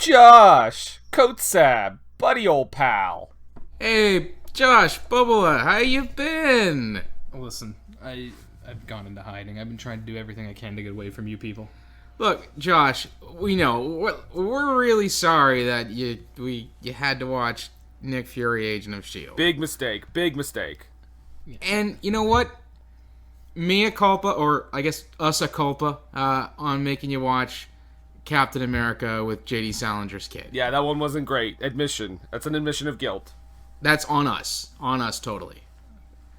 Josh Kotsab, buddy old pal. Hey, Josh, Bubba, how you been? Listen, I've gone into hiding. I've been trying to do everything I can to get away from you people. Look, Josh, we know we're really sorry that you had to watch Nick Fury, Agent of S.H.I.E.L.D. Big mistake. And you know what? Mea culpa, or I guess us a culpa, on making you watch Captain America with J.D. Salinger's kid. Yeah, that one wasn't great. Admission. That's an admission of guilt. That's on us. On us, totally.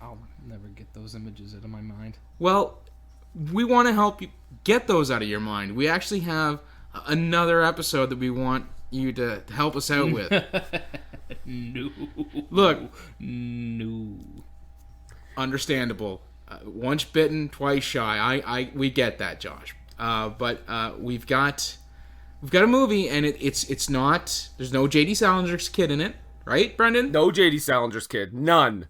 I'll never get those images out of my mind. Well, we want to help you get those out of your mind. We actually have another episode that we want you to help us out with. No. Look. No. Understandable. Once bitten, twice shy. We get that, Josh. But we've got a movie, and it's not. There's no J.D. Salinger's kid in it, right, Brendan? No J.D. Salinger's kid. None.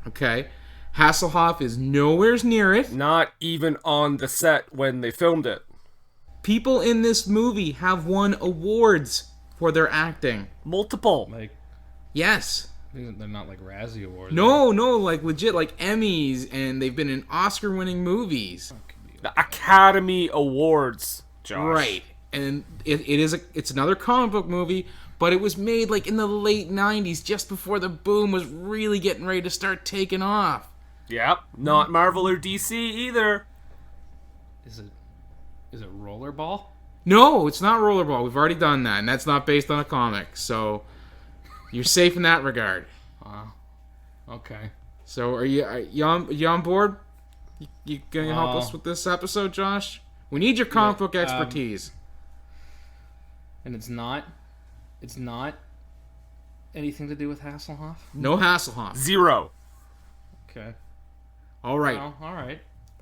Okay. Hasselhoff is nowhere near it. Not even on the set when they filmed it. People in this movie have won awards for their acting. Multiple. Like, Yes. they're not like Razzie Awards. No, like legit, like Emmys, and they've been in Oscar-winning movies. The Academy Awards, Josh. Right. And it's another comic book movie, but it was made like in the late 90s, just before the boom was really getting ready to start taking off. Yep. Not Marvel or DC either. Is it Rollerball? No, it's not Rollerball. We've already done that, and that's not based on a comic, so you're safe in that regard. Okay. So are you on board? You gonna help us with this episode, Josh? We need your comic book expertise. And it's not anything to do with Hasselhoff? No Hasselhoff. Zero. Okay. All right. Well, all right.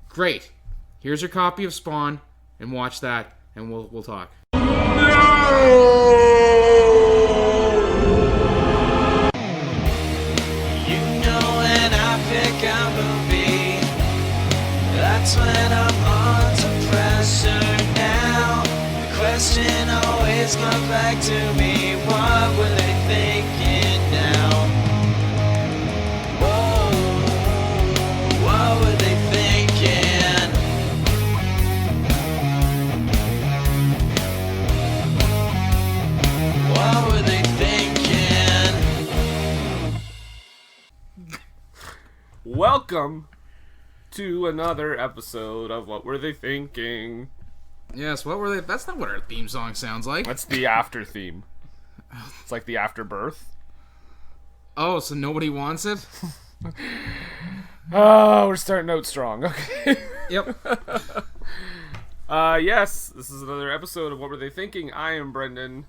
Great. Here's your copy of Spawn, and watch that, and we'll talk. That's when I'm under pressure now. The question always comes back to me. What were they thinking now? Whoa, what were they thinking? What were they thinking? Welcome to another episode of What Were They Thinking? Yes, what were they? That's not what our theme song sounds like. That's the after theme. It's like the afterbirth. Oh, so nobody wants it? Oh, we're starting out strong. Okay. Yep. Yes, this is another episode of What Were They Thinking? I am Brendan.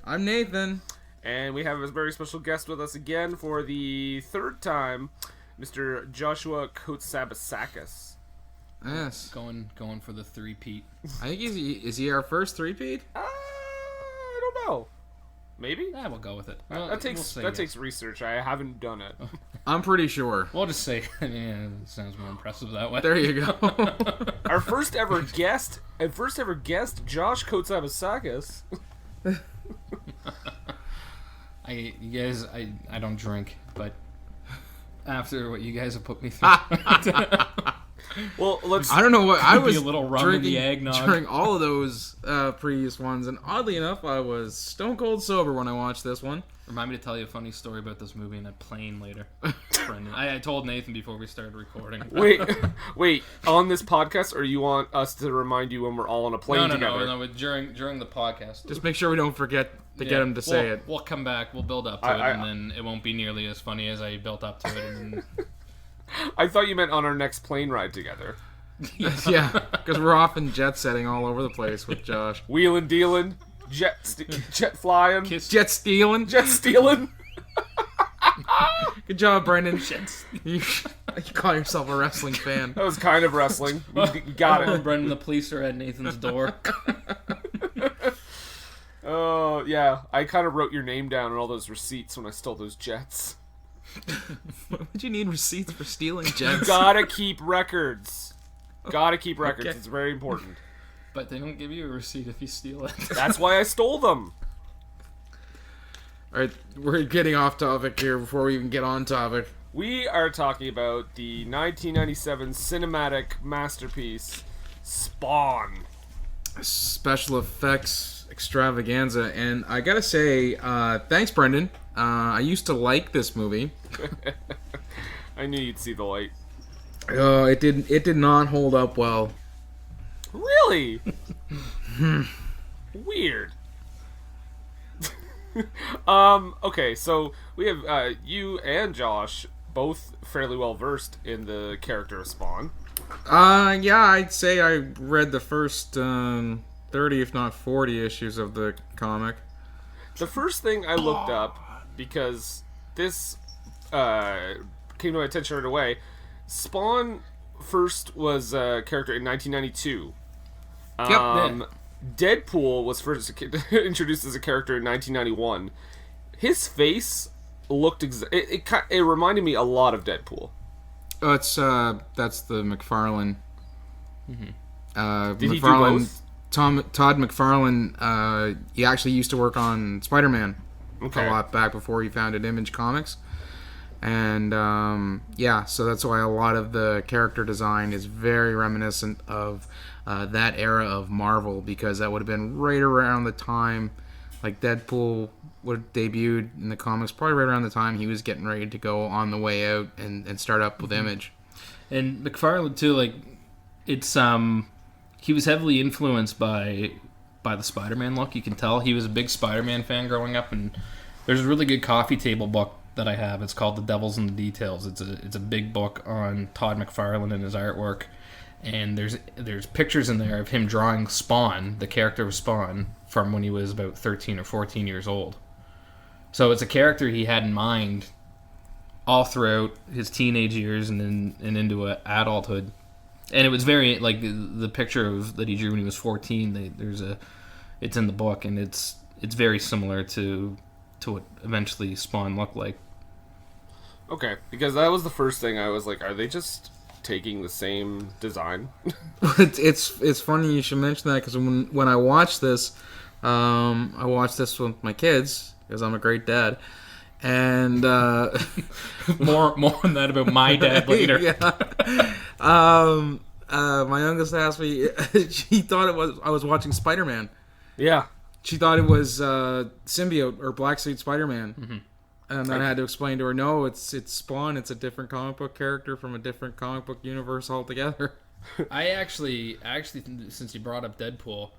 I'm Nathan. And we have a very special guest with us again for the third time, Mr. Joshua Kotsabasakis. Yes. Going for the three-peat. I think is he our first three-peat? I don't know. Maybe? Yeah, we'll go with it. That takes research. I haven't done it. I'm pretty sure. We'll just say, yeah, it sounds more impressive that way. There you go. Our first ever guest, Josh Kotsabasakis. I don't drink, but after what you guys have put me through. Well, I don't know what I was a little rum in the eggnog during all of those previous ones, and oddly enough, I was stone cold sober when I watched this one. Remind me to tell you a funny story about this movie in a plane later. Brendan. I told Nathan before we started recording. Wait. On this podcast, or you want us to remind you when we're all on a plane together? No. During the podcast. Just make sure we don't forget to get him to say it. We'll come back. We'll build up to it, and then it won't be nearly as funny as I built up to it. And I thought you meant on our next plane ride together. Yeah, because we're often jet setting all over the place with Josh. Wheeling, dealing, jet flying, jet stealing. Good job, Brendan. You call yourself a wrestling fan. That was kind of wrestling. You got it. Brendan, the police are at Nathan's door. Oh, yeah. I kind of wrote your name down on all those receipts when I stole those jets. What would you need receipts for stealing jets? Gotta keep records. Okay. It's very important. But they don't give you a receipt if you steal it. That's why I stole them. All right, we're getting off topic here before we even get on topic. We are talking about the 1997 cinematic masterpiece, Spawn. Special effects extravaganza, and I gotta say, thanks, Brendan. I used to like this movie. I knew you'd see the light. It did not hold up well. Really? Weird. Okay, so we have you and Josh both fairly well versed in the character of Spawn. Yeah, I'd say I read the first 30, if not 40 issues of the comic. The first thing I looked up, because this came to my attention right away, Spawn first was a character in 1992. Deadpool was first introduced as a character in 1991. His face looked it reminded me a lot of Deadpool. Oh, that's the McFarlane. Mm-hmm. Did he do both? Todd McFarlane. He actually used to work on Spider-Man a lot back before he founded Image Comics, and so that's why a lot of the character design is very reminiscent of that era of Marvel, because that would have been right around the time like Deadpool would have debuted in the comics, probably right around the time he was getting ready to go on the way out and start up with Image. And McFarlane too, like it's he was heavily influenced by the Spider-Man look. You can tell he was a big Spider-Man fan growing up, and there's a really good coffee table book that I have. It's called The Devil's in the Details. It's a big book on Todd McFarlane and his artwork. And there's pictures in there of him drawing Spawn, the character of Spawn, from when he was about 13 or 14 years old. So it's a character he had in mind all throughout his teenage years and into adulthood. And it was very, like, the picture that he drew when he was 14, it's in the book, and it's very similar to what eventually Spawn looked like. Okay, because that was the first thing I was like, are they just taking the same design? It's funny you should mention that, because when I watched this, I watched this with my kids because I'm a great dad, and more on that about my dad later. My youngest asked me, she thought I was watching Spider-Man. Yeah, she thought it was Symbiote or Black Suit Spider-Man. Mm-hmm. And then I had to explain to her, no, it's Spawn. It's a different comic book character from a different comic book universe altogether. I actually, since you brought up Deadpool,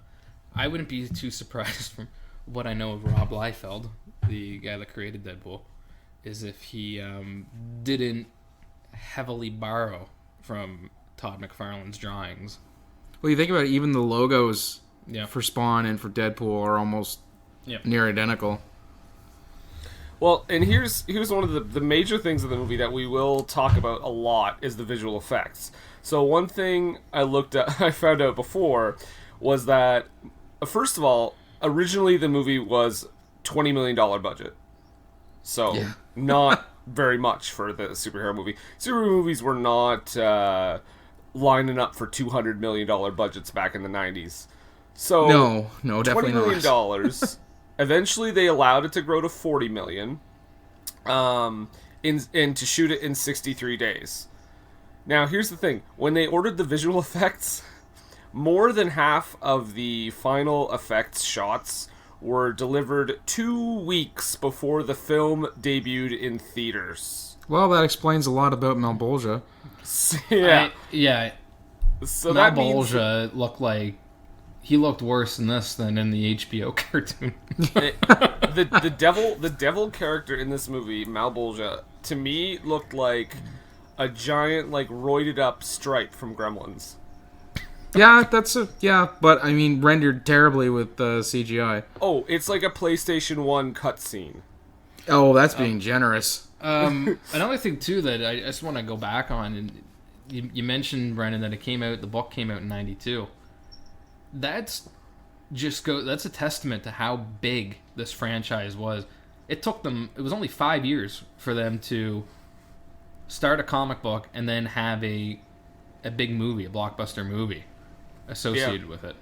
I wouldn't be too surprised from what I know of Rob Liefeld, the guy that created Deadpool, is if he didn't heavily borrow from Todd McFarlane's drawings. Well, you think about it, even the logos for Spawn and for Deadpool are almost near identical. Well, and here's one of the major things of the movie that we will talk about a lot is the visual effects. So one thing I found out before was that, first of all, originally the movie was $20 million budget. So not very much for the superhero movie. Superhero movies were not lining up for $200 million budgets back in the 90s. So no, definitely $20 million. Eventually, they allowed it to grow to $40 million, and to shoot it in 63 days. Now, here's the thing: when they ordered the visual effects, more than half of the final effects shots were delivered 2 weeks before the film debuted in theaters. Well, that explains a lot about Malbolgia. So Malbolgia looked like. He looked worse in this than in the HBO cartoon. The devil character in this movie, Malbolgia, to me looked like a giant, like, roided up Stripe from Gremlins. But I mean, rendered terribly with CGI. Oh, it's like a PlayStation 1 cutscene. Oh, that's being generous. Another thing too that I just want to go back on, and you mentioned, Brendan, that the book came out in '92. That's a testament to how big this franchise was. It was only 5 years for them to start a comic book and then have a big movie, a blockbuster movie associated with it.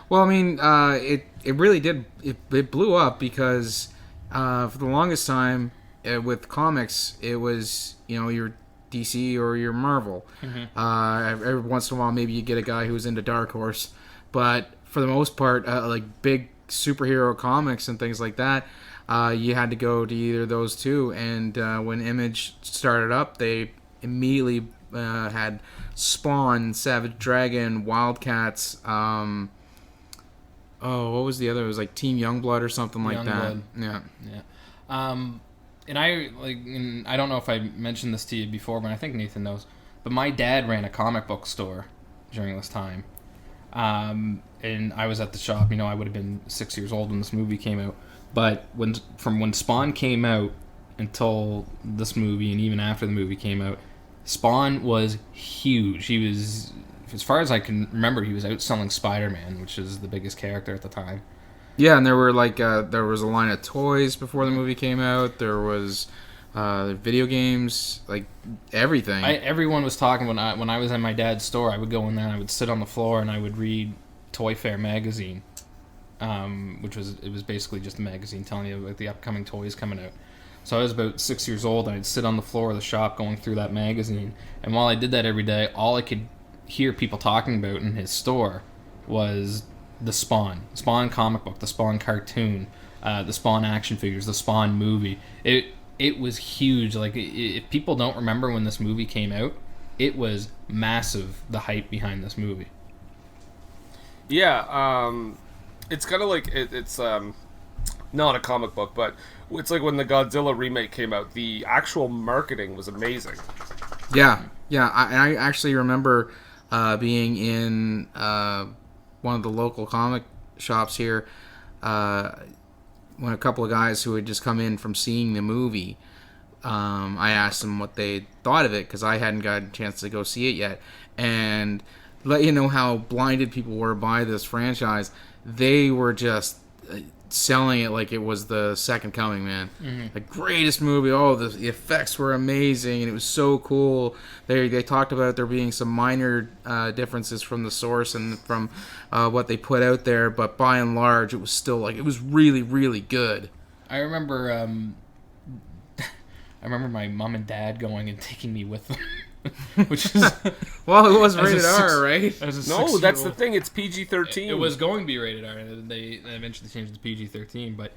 Well, I mean, it really did. It blew up because For the longest time, with comics, it was, your DC or your Marvel. Every once in a while, maybe you get a guy who's into Dark Horse. But for the most part, like big superhero comics and things like that, you had to go to either of those two. And when Image started up, they immediately had Spawn, Savage Dragon, Wildcats. What was the other? It was like Team Youngblood or something like that. Yeah. And I don't know if I mentioned this to you before, but I think Nathan knows. But my dad ran a comic book store during this time. And I was at the shop. I would have been 6 years old when this movie came out. But from when Spawn came out until this movie, and even after the movie came out, Spawn was huge. He was, as far as I can remember, he was outselling Spider-Man, which is the biggest character at the time. Yeah, and there were there was a line of toys before the movie came out. There was video games, like everything. Everyone was talking when I was at my dad's store. I would go in there and I would sit on the floor and I would read Toy Fair magazine, which was basically just a magazine telling you about the upcoming toys coming out. So I was about 6 years old, and I'd sit on the floor of the shop going through that magazine. And while I did that every day, all I could hear people talking about in his store was the Spawn comic book, the Spawn cartoon, the Spawn action figures, the Spawn movie. It was huge. Like, if people don't remember when this movie came out, it was massive, the hype behind this movie. Yeah, it's kind of like it's not a comic book, but it's like when the Godzilla remake came out, the actual marketing was amazing. Yeah. I actually remember being in one of the local comic shops here when a couple of guys who had just come in from seeing the movie, I asked them what they thought of it, because I hadn't gotten a chance to go see it yet, and let you know how blinded people were by this franchise. They were just selling it like it was the second coming, man. Mm-hmm. The greatest movie. Oh, the effects were amazing, and it was so cool. They talked about there being some minor differences from the source and from what they put out there, but by and large, it was still it was really, really good. I remember my mom and dad going and taking me with them. Which is well, it was rated R, right? No, that's the thing. It's PG-13. It was going to be rated R. They eventually changed it to PG-13. But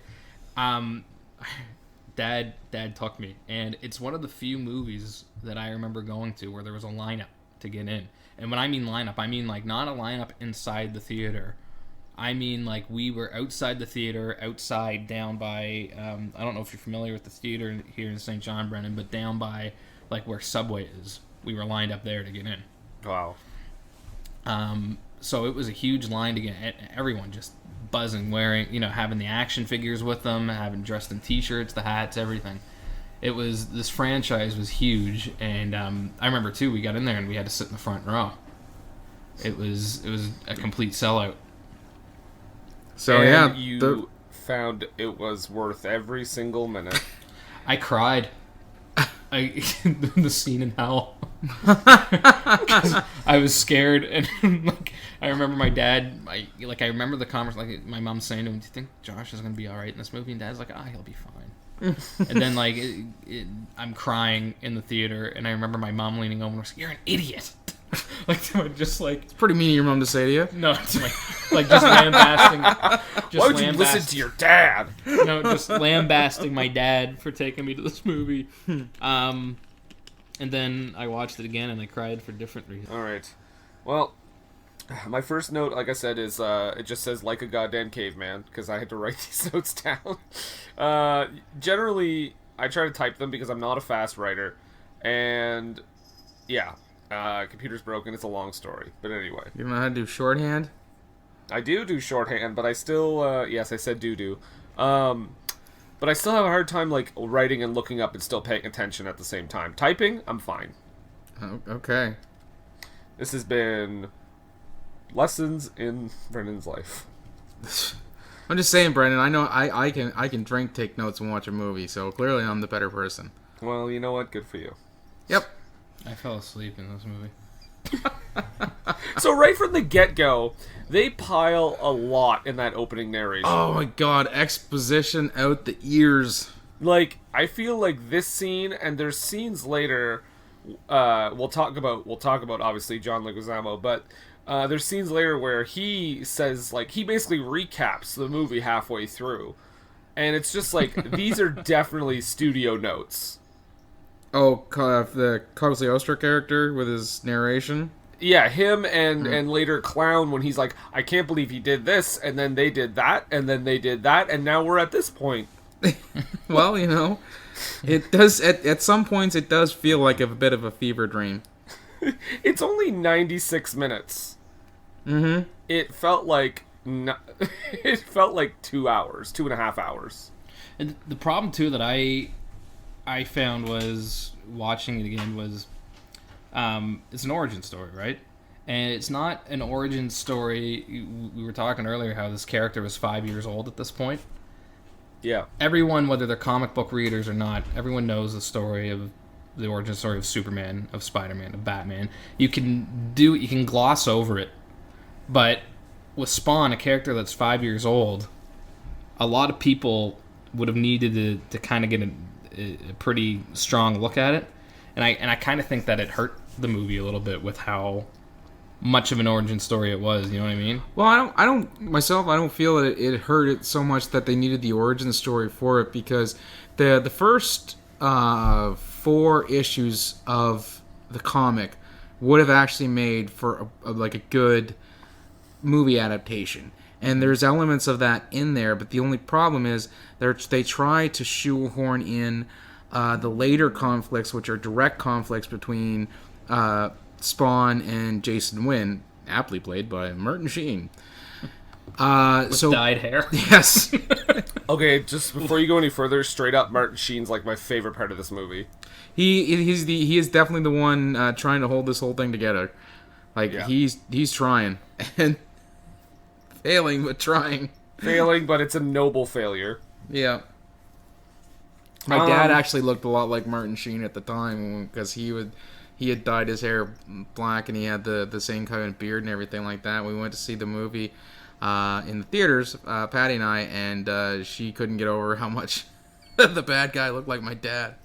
Dad took me, and it's one of the few movies that I remember going to where there was a lineup to get in. And when I mean lineup, I mean not a lineup inside the theater. I mean we were outside the theater, outside down by I don't know if you're familiar with the theater here in St. John, Brennan, but down by where Subway is. We were lined up there to get in. Wow. So it was a huge line to get in. Everyone just buzzing, wearing, having the action figures with them, having dressed in t-shirts, the hats, everything. This franchise was huge, and I remember too, we got in there and we had to sit in the front row. It was a complete sellout. So and you found it was worth every single minute. I cried. The scene in hell. I was scared, and I remember my dad. I remember the conversation. My mom saying to him, "Do you think Josh is going to be all right in this movie?" And Dad's like, he'll be fine." And then I'm crying in the theater, and I remember my mom leaning over and was like, "You're an idiot." It's pretty mean of your mom to say to you. No, it's just lambasting. Why would you listen to your dad? No, just lambasting my dad for taking me to this movie. And then I watched it again and I cried for different reasons. All right. Well, my first note, like I said, is it just says "like a goddamn caveman" because I had to write these notes down. Generally, I try to type them because I'm not a fast writer, and yeah. Computer's broken. It's a long story, but anyway. You don't know how to do shorthand? I do shorthand, but I still yes, I said do. But I still have a hard time writing and looking up and still paying attention at the same time. Typing, I'm fine. Oh, okay. This has been lessons in Brennan's life. I'm just saying, Brendan. I know I can drink, take notes, and watch a movie. So clearly, I'm the better person. Well, you know what? Good for you. Yep. I fell asleep in this movie. So right from the get-go, they pile a lot in that opening narration. Oh my god, exposition out the ears. Like, I feel like this scene, and there's scenes later. We'll talk about obviously John Leguizamo, but there's scenes later where he says, like, he basically recaps the movie halfway through, and it's just like these are definitely studio notes. Oh, the Kotsabasakis character with his narration. Yeah, him and later Clown when he's like, I can't believe he did this, and then they did that, and then they did that, and now we're at this point. Well, you know, it does at some points it does feel like a bit of a fever dream. It's only 96 minutes. Mm-hmm. It felt like it felt like 2 hours, 2.5 hours. And the problem too that I found was watching it again was it's an origin story, right? And it's not an origin story. We were talking earlier how this character was 5 years old at this point. Yeah. Everyone, whether they're comic book readers or not, everyone knows the story of the origin story of Superman, of Spider-Man, of Batman. You can gloss over it. But with Spawn, a character that's 5 years old, a lot of people would have needed to kind of get a pretty strong look at it. And I kind of think that it hurt the movie a little bit with how much of an origin story it was, you know what I mean? Well, I don't feel that it hurt it so much that they needed the origin story for it, because the first 4 issues of the comic would have actually made for a good movie adaptation. And there's elements of that in there, but the only problem is they try to shoehorn in the later conflicts, which are direct conflicts between Spawn and Jason Wynn, aptly played by Martin Sheen. With dyed hair. Yes. Okay, just before you go any further, straight up, Martin Sheen's like my favorite part of this movie. He is definitely the one trying to hold this whole thing together. Like, yeah. he's trying and failing, but trying. Failing, but it's a noble failure. Yeah. My dad actually looked a lot like Martin Sheen at the time, because he had dyed his hair black and he had the same kind of beard and everything like that. We went to see the movie in the theaters, Patty and I, and she couldn't get over how much the bad guy looked like my dad.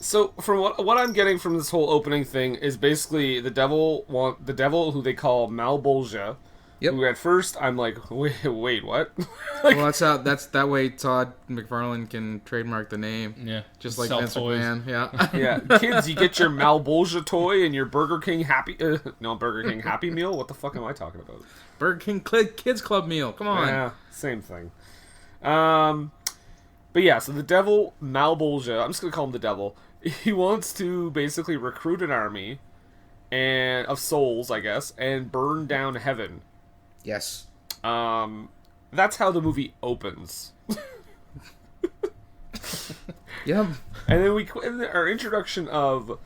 So, from what I'm getting from this whole opening thing is basically the devil who they call Malbolgia. Yep. Who at first I'm like, wait, what? Well, that's that way Todd McFarlane can trademark the name. Yeah. Just like Sell Vince toys. McMahon. Yeah. Yeah, kids, you get your Malbolgia toy and your Burger King Happy Meal. What the fuck am I talking about? Burger King Kids Club meal. Come on. Yeah, same thing. But yeah, so the devil Malbolgia, I'm just gonna call him the devil. He wants to basically recruit an army and of souls, I guess, and burn down heaven. Yes. That's how the movie opens. Yep. And then our introduction of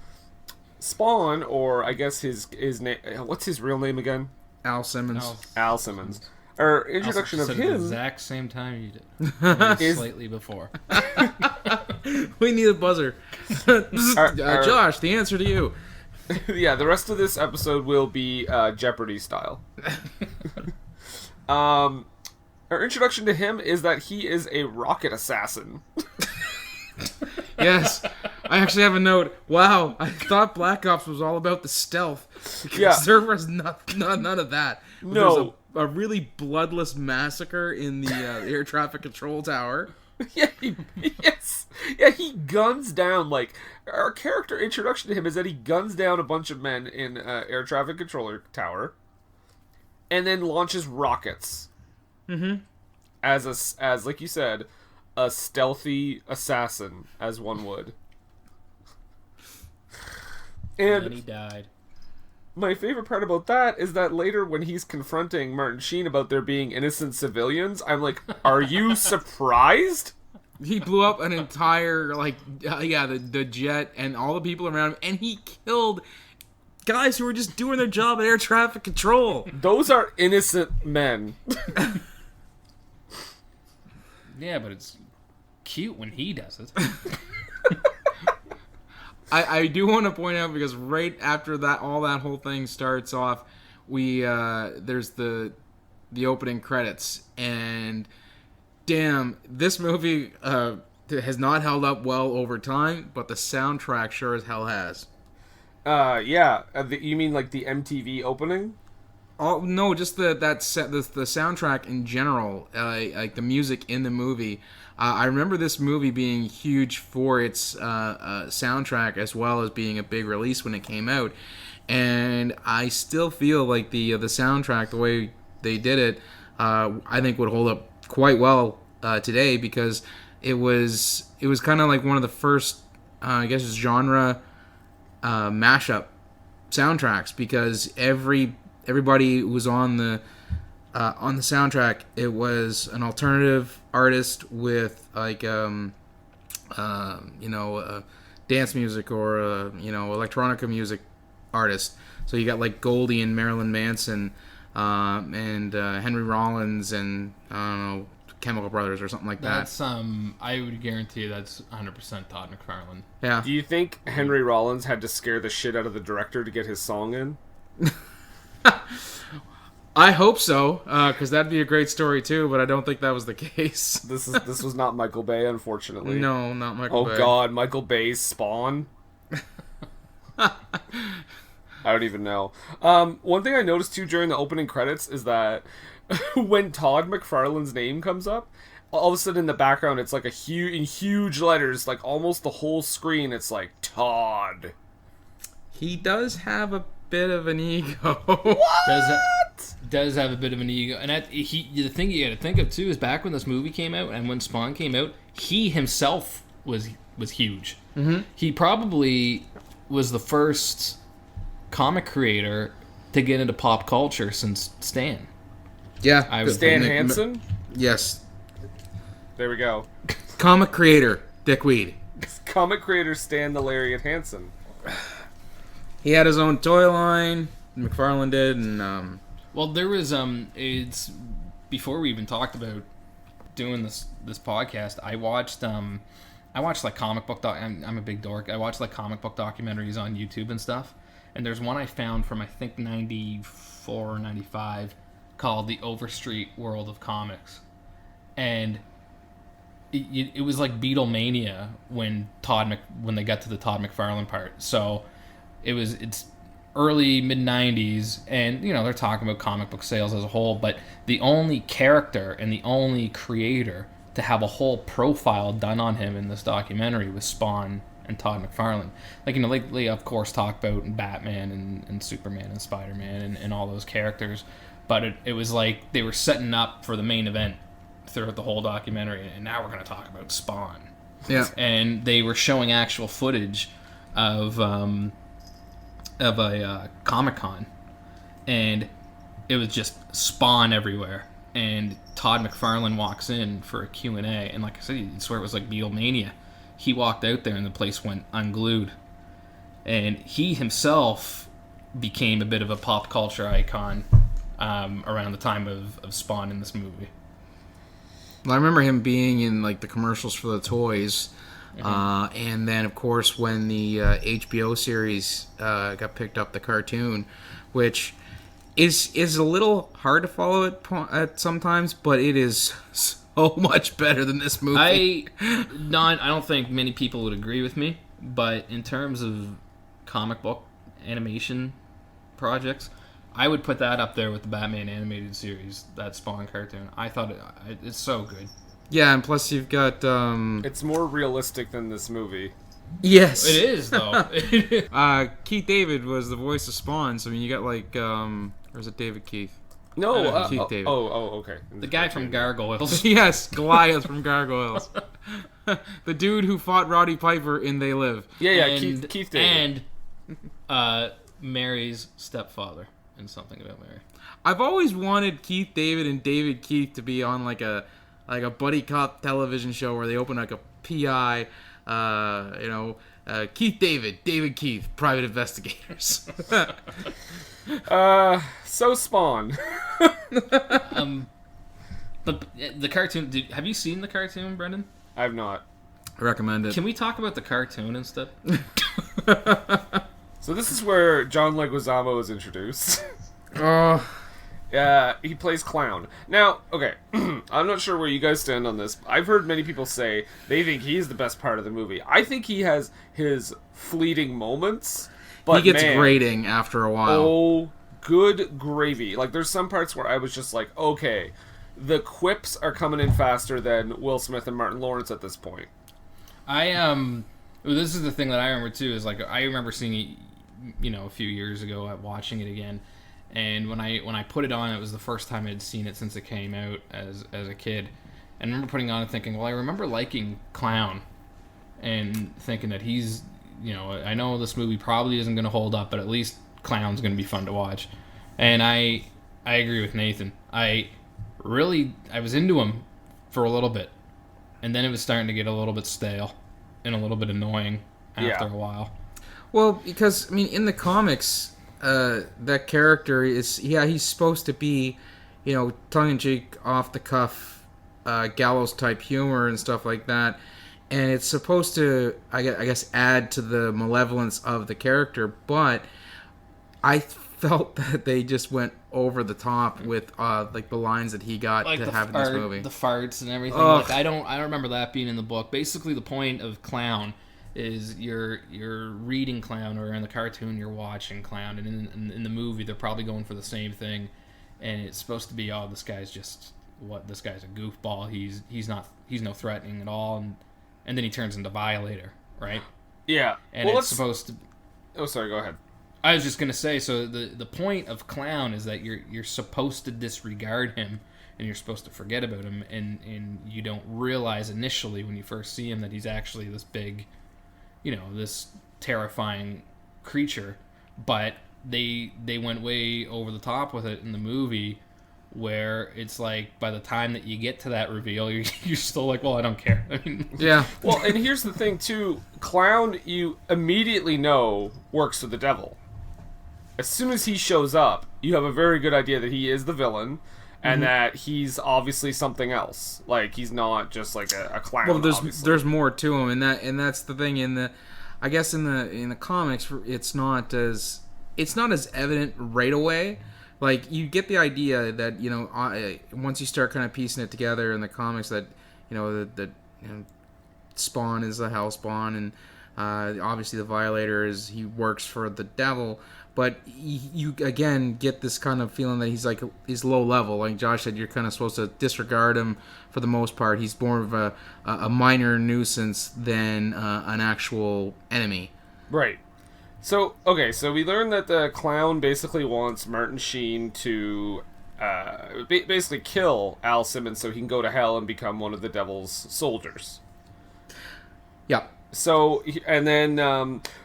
Spawn, or I guess his name. What's his real name again? Al Simmons. Al Simmons. Our introduction of At him. the exact same time you did. Maybe slightly before. We need a buzzer. Josh, the answer to you. Yeah, the rest of this episode will be Jeopardy style. Our introduction to him is that he is a rocket assassin. Yes. I actually have a note. Wow, I thought Black Ops was all about the stealth. Because Yeah. there was none of that. But No. There's a really bloodless massacre in the air traffic control tower. Yeah, yes. Yeah, he guns down, like, our character introduction to him is that he guns down a bunch of men in air traffic controller tower and then launches rockets. Mm-hmm. As like you said, a stealthy assassin, as one would. And And he died. my favorite part about that is that later when he's confronting Martin Sheen about there being innocent civilians, I'm like, are you surprised? He blew up an entire, the jet and all the people around him, and he killed guys who were just doing their job at air traffic control. Those are innocent men. Yeah, but it's cute when he does it. I do want to point out, because right after that, all that whole thing starts off, there's the opening credits, and damn, this movie has not held up well over time, but the soundtrack sure as hell has. Yeah. You mean like the MTV opening? Oh no, just the soundtrack in general, like the music in the movie. I remember this movie being huge for its soundtrack, as well as being a big release when it came out. And I still feel like the soundtrack, the way they did it, I think would hold up quite well today, because it was kind of like one of the first, I guess, genre mashup soundtracks, because everybody who was on the soundtrack, it was an alternative artist with like dance music or electronica music artist. So you got like Goldie and Marilyn Manson, and Henry Rollins, and I don't know, Chemical Brothers or something like that. That's I would guarantee that's 100% Todd McFarlane. Yeah. Do you think Henry Rollins had to scare the shit out of the director to get his song in? I hope so, because that'd be a great story too. But I don't think that was the case. This was not Michael Bay, unfortunately. No, not Michael Bay. Oh God, Michael Bay's Spawn. I don't even know. One thing I noticed too during the opening credits is that when Todd McFarlane's name comes up, all of a sudden in the background it's like in huge letters, like almost the whole screen. It's like Todd. He does have a bit of an ego. Does have a bit of an ego, and the thing you got to think of too is back when this movie came out and when Spawn came out, he himself was huge. Mm-hmm. He probably was the first comic creator to get into pop culture since Stan. Yeah, Stan Hansen. Yes, there we go. Comic creator Dickweed. Comic creator Stan the Lariat Hansen. He had his own toy line. McFarlane did, and well, there was it's before we even talked about doing this podcast. I watched like comic book I'm a big dork. I watched like comic book documentaries on YouTube and stuff. And there's one I found from I think 94 or 95 called The Overstreet World of Comics, and it was like Beatlemania when they got to the Todd McFarlane part. So it's early mid-90s, and they're talking about comic book sales as a whole, but the only character and the only creator to have a whole profile done on him in this documentary was Spawn and Todd McFarlane. Like they of course talk about Batman and Superman and Spider-Man and all those characters, but it was like they were setting up for the main event throughout the whole documentary, and now we're going to talk about Spawn. Yeah. And they were showing actual footage of a Comic-Con, and it was just Spawn everywhere, and Todd McFarlane walks in for a Q&A, and like I said, you'd swear it was like Beatlemania. He walked out there and the place went unglued, and he himself became a bit of a pop culture icon around the time of Spawn in this movie. Well, I remember him being in like the commercials for the toys. Mm-hmm. And then, of course, when the HBO series got picked up, the cartoon, which is a little hard to follow at sometimes, but it is so much better than this movie. I don't think many people would agree with me, but in terms of comic book animation projects, I would put that up there with the Batman animated series, that Spawn cartoon. I thought it's so good. Yeah, and plus you've got... It's more realistic than this movie. Yes. It is, though. Keith David was the voice of Spawn, so I mean, you got like... or is it David Keith? No, Keith David. okay. The guy from Gargoyles. Yes, Goliath from Gargoyles. The dude who fought Roddy Piper in They Live. Yeah, and, Keith David. And Mary's stepfather in Something About Mary. I've always wanted Keith David and David Keith to be on like a buddy cop television show where they open like a PI, Keith David Keith, private investigators. So Spawn. But the cartoon, have you seen the cartoon, Brendan? I've not. I recommend it. Can we talk about the cartoon instead? So this is where John Leguizamo is introduced. Oh, He plays Clown. Now, okay, I'm not sure where you guys stand on this. I've heard many people say they think he's the best part of the movie. I think he has his fleeting moments, but he gets man, grating after a while. oh, good gravy. Like, there's some parts where I was just like, okay, the quips are coming in faster than Will Smith and Martin Lawrence at this point. This is the thing that I remember too, is like I remember seeing it, a few years ago at watching it again, and when I put it on, it was the first time I'd seen it since it came out as a kid, and I remember putting it on and thinking, well, I remember liking Clown, and thinking that he's, I know this movie probably isn't going to hold up, but at least Clown's going to be fun to watch, and I agree with Nathan. I was into him for a little bit, and then it was starting to get a little bit stale and a little bit annoying after a while. Well, because, I mean, in the comics, that character is, he's supposed to be, tongue-in-cheek, off-the-cuff, gallows-type humor and stuff like that. And it's supposed to, I guess, add to the malevolence of the character. But I felt that they just went over the top with, the lines that he got to have in this movie. The farts and everything. Ugh. Like, I don't remember that being in the book. Basically, the point of Clown is you're reading Clown, or in the cartoon you're watching Clown, and in the movie they're probably going for the same thing, and it's supposed to be, this guy's a goofball, he's no threatening at all, and then he turns into Violator, right? Yeah. And it's supposed to... Oh, sorry, go ahead. I was just gonna say, so the point of Clown is that you're supposed to disregard him, and you're supposed to forget about him, and you don't realize initially when you first see him that he's actually this big, this terrifying creature. But they went way over the top with it in the movie, where it's like by the time that you get to that reveal, you're still like, well, I don't care. I mean, Yeah. Well, and here's the thing too: Clown, you immediately know works for the devil. As soon as he shows up, you have a very good idea that he is the villain, and that he's obviously something else. Like, he's not just like a clown. Well, obviously. there's more to him, and that's the thing. In the comics, it's not as evident right away. Like, you get the idea that once you start kind of piecing it together in the comics, that that Spawn is a hell Spawn, and obviously the Violator he works for the devil. But you again get this kind of feeling that he's low level. Like Josh said, you're kind of supposed to disregard him for the most part. He's more of a minor nuisance than an actual enemy. Right. So, okay, so we learned that the Clown basically wants Martin Sheen to basically kill Al Simmons so he can go to hell and become one of the devil's soldiers. Yeah. So, and then,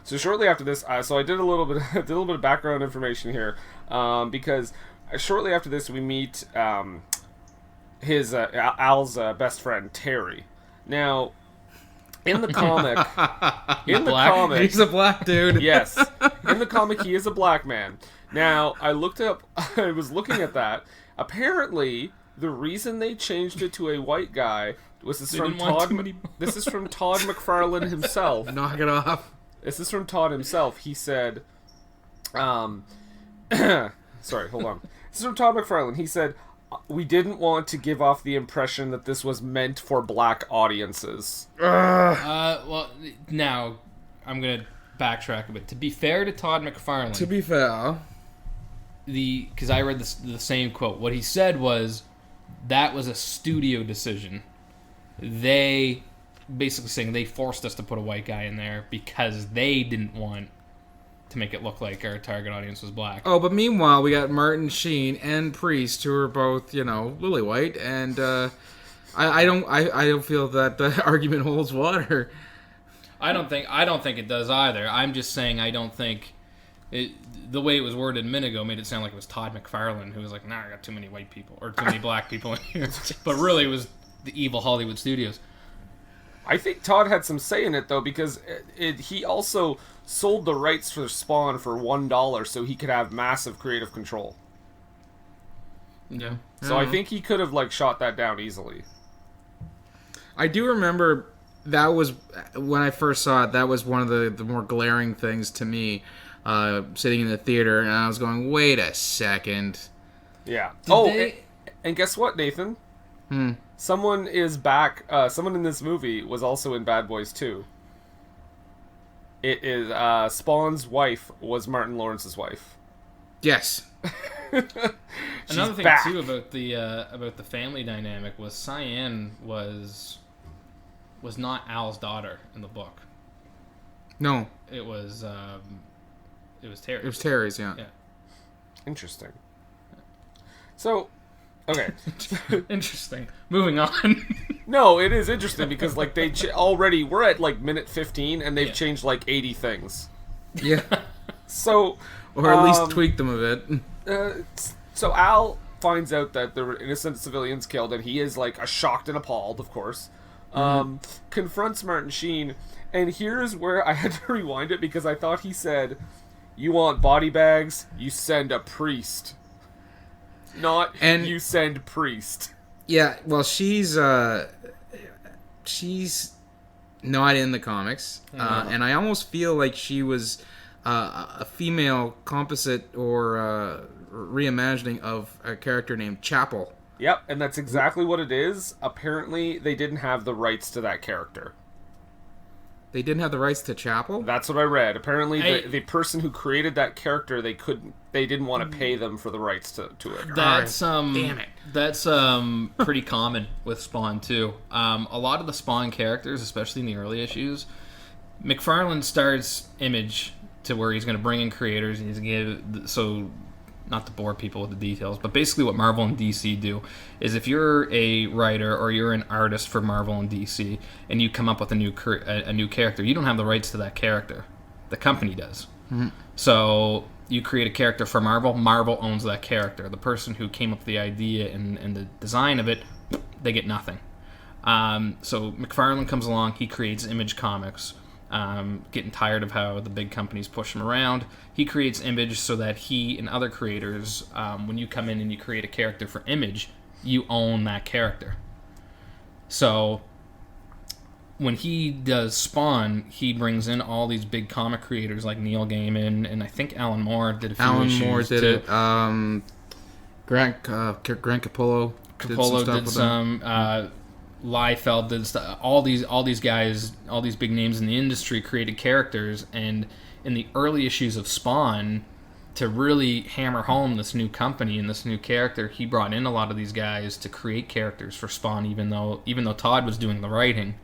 so shortly after this, so I did a little bit of background information here, because shortly after this we meet his Al's best friend Terry. Now, in the comic, He's a black dude. yes, in the comic he is a black man. Now, I was looking at that. Apparently, the reason they changed it to a white guy was this is from Todd McFarlane himself. Knock it off. This is from Todd himself. He said, sorry, hold on. This is from Todd McFarlane. He said, we didn't want to give off the impression that this was meant for black audiences. Well, now I'm gonna backtrack a bit. To be fair to Todd McFarlane, because I read the same quote. What he said was that was a studio decision. They basically saying they forced us to put a white guy in there because they didn't want to make it look like our target audience was black. Oh, but meanwhile, we got Martin Sheen and Priest, who are both, lily white, and I don't feel that the argument holds water. I don't think it does either. I'm just saying I don't think the way it was worded a minute ago made it sound like it was Todd McFarlane who was like, nah, I got too many white people or too many black people in here. But really, it was the evil Hollywood studios. I think Todd had some say in it, though, because he also sold the rights for Spawn for $1 so he could have massive creative control. Yeah. So I think he could have shot that down easily. I do remember that was when I first saw it. That was one of the more glaring things to me, sitting in the theater, and I was going, "Wait a second." Yeah. they- And guess what, Nathan? Someone is back. Someone in this movie was also in Bad Boys 2. It is Spawn's wife was Martin Lawrence's wife. Yes. Another thing back. too about the family dynamic was Cyan was not Al's daughter in the book. No, It was Terry. it was Terry's. Yeah. Yeah. Interesting. So, okay. Interesting. Moving on. No, it is interesting because like already we're at like minute 15 and they've Yeah. changed like 80 things. Yeah. So, Or at least tweaked them a bit. So Al finds out that there were innocent civilians killed, and he is like shocked and appalled, of course. Confronts Martin Sheen, and here's where I had to rewind it because I thought he said, "You want body bags? You send a priest." Not And- you send priest. Yeah. Well, she's not in the comics, and I almost feel like she was a female composite or reimagining of a character named Chapel. Yep, and that's exactly what it is. Apparently, they didn't have the rights to that character. They didn't have the rights to Chapel. That's what I read. Apparently, Hey. the person who created that character, they didn't want to pay them for the rights to it. That's damn it. That's pretty common with Spawn too. A lot of the Spawn characters, especially in the early issues, McFarlane starts Image to where he's going to bring in creators and he's going to give not to bore people with the details, but basically what Marvel and DC do is if you're a writer or you're an artist for Marvel and DC and you come up with a new character, you don't have the rights to that character. The company does. So you create a character for Marvel, Marvel owns that character. The person who came up with the idea and the design of it, they get nothing. So McFarlane comes along, he creates Image Comics. Getting tired of how the big companies push him around, he creates Image so that he and other creators, when you come in and you create a character for Image, you own that character. So when he does Spawn, he brings in all these big comic creators like Neil Gaiman, and I think Alan Moore did a few Alan issues Moore did too. it. Grant Capullo Capullo did did some. Liefeld did stuff. All these guys, all these big names in the industry created characters, and in the early issues of Spawn, to really hammer home this new company and this new character, he brought in a lot of these guys to create characters for Spawn. Even though Todd was doing the writing,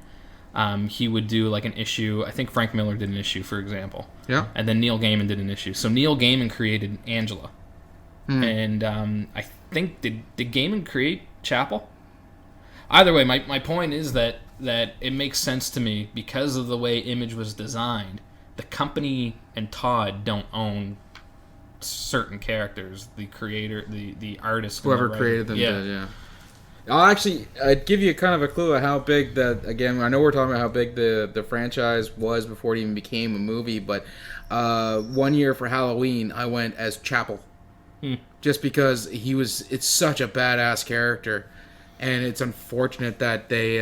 he would do like an issue. I think Frank Miller did an issue, for example. Yeah. And then Neil Gaiman did an issue. So Neil Gaiman created Angela, and I think did Gaiman create Chapel? Either way, my point is that it makes sense to me because of the way Image was designed. The company and Todd don't own certain characters. The creator, the artist, and Whoever the writer. created them did, yeah. I'd give you kind of a clue of how big that, again, I know we're talking about how big the franchise was before it even became a movie, but 1 year for Halloween, I went as Chapel. Just because it's such a badass character. And it's unfortunate that they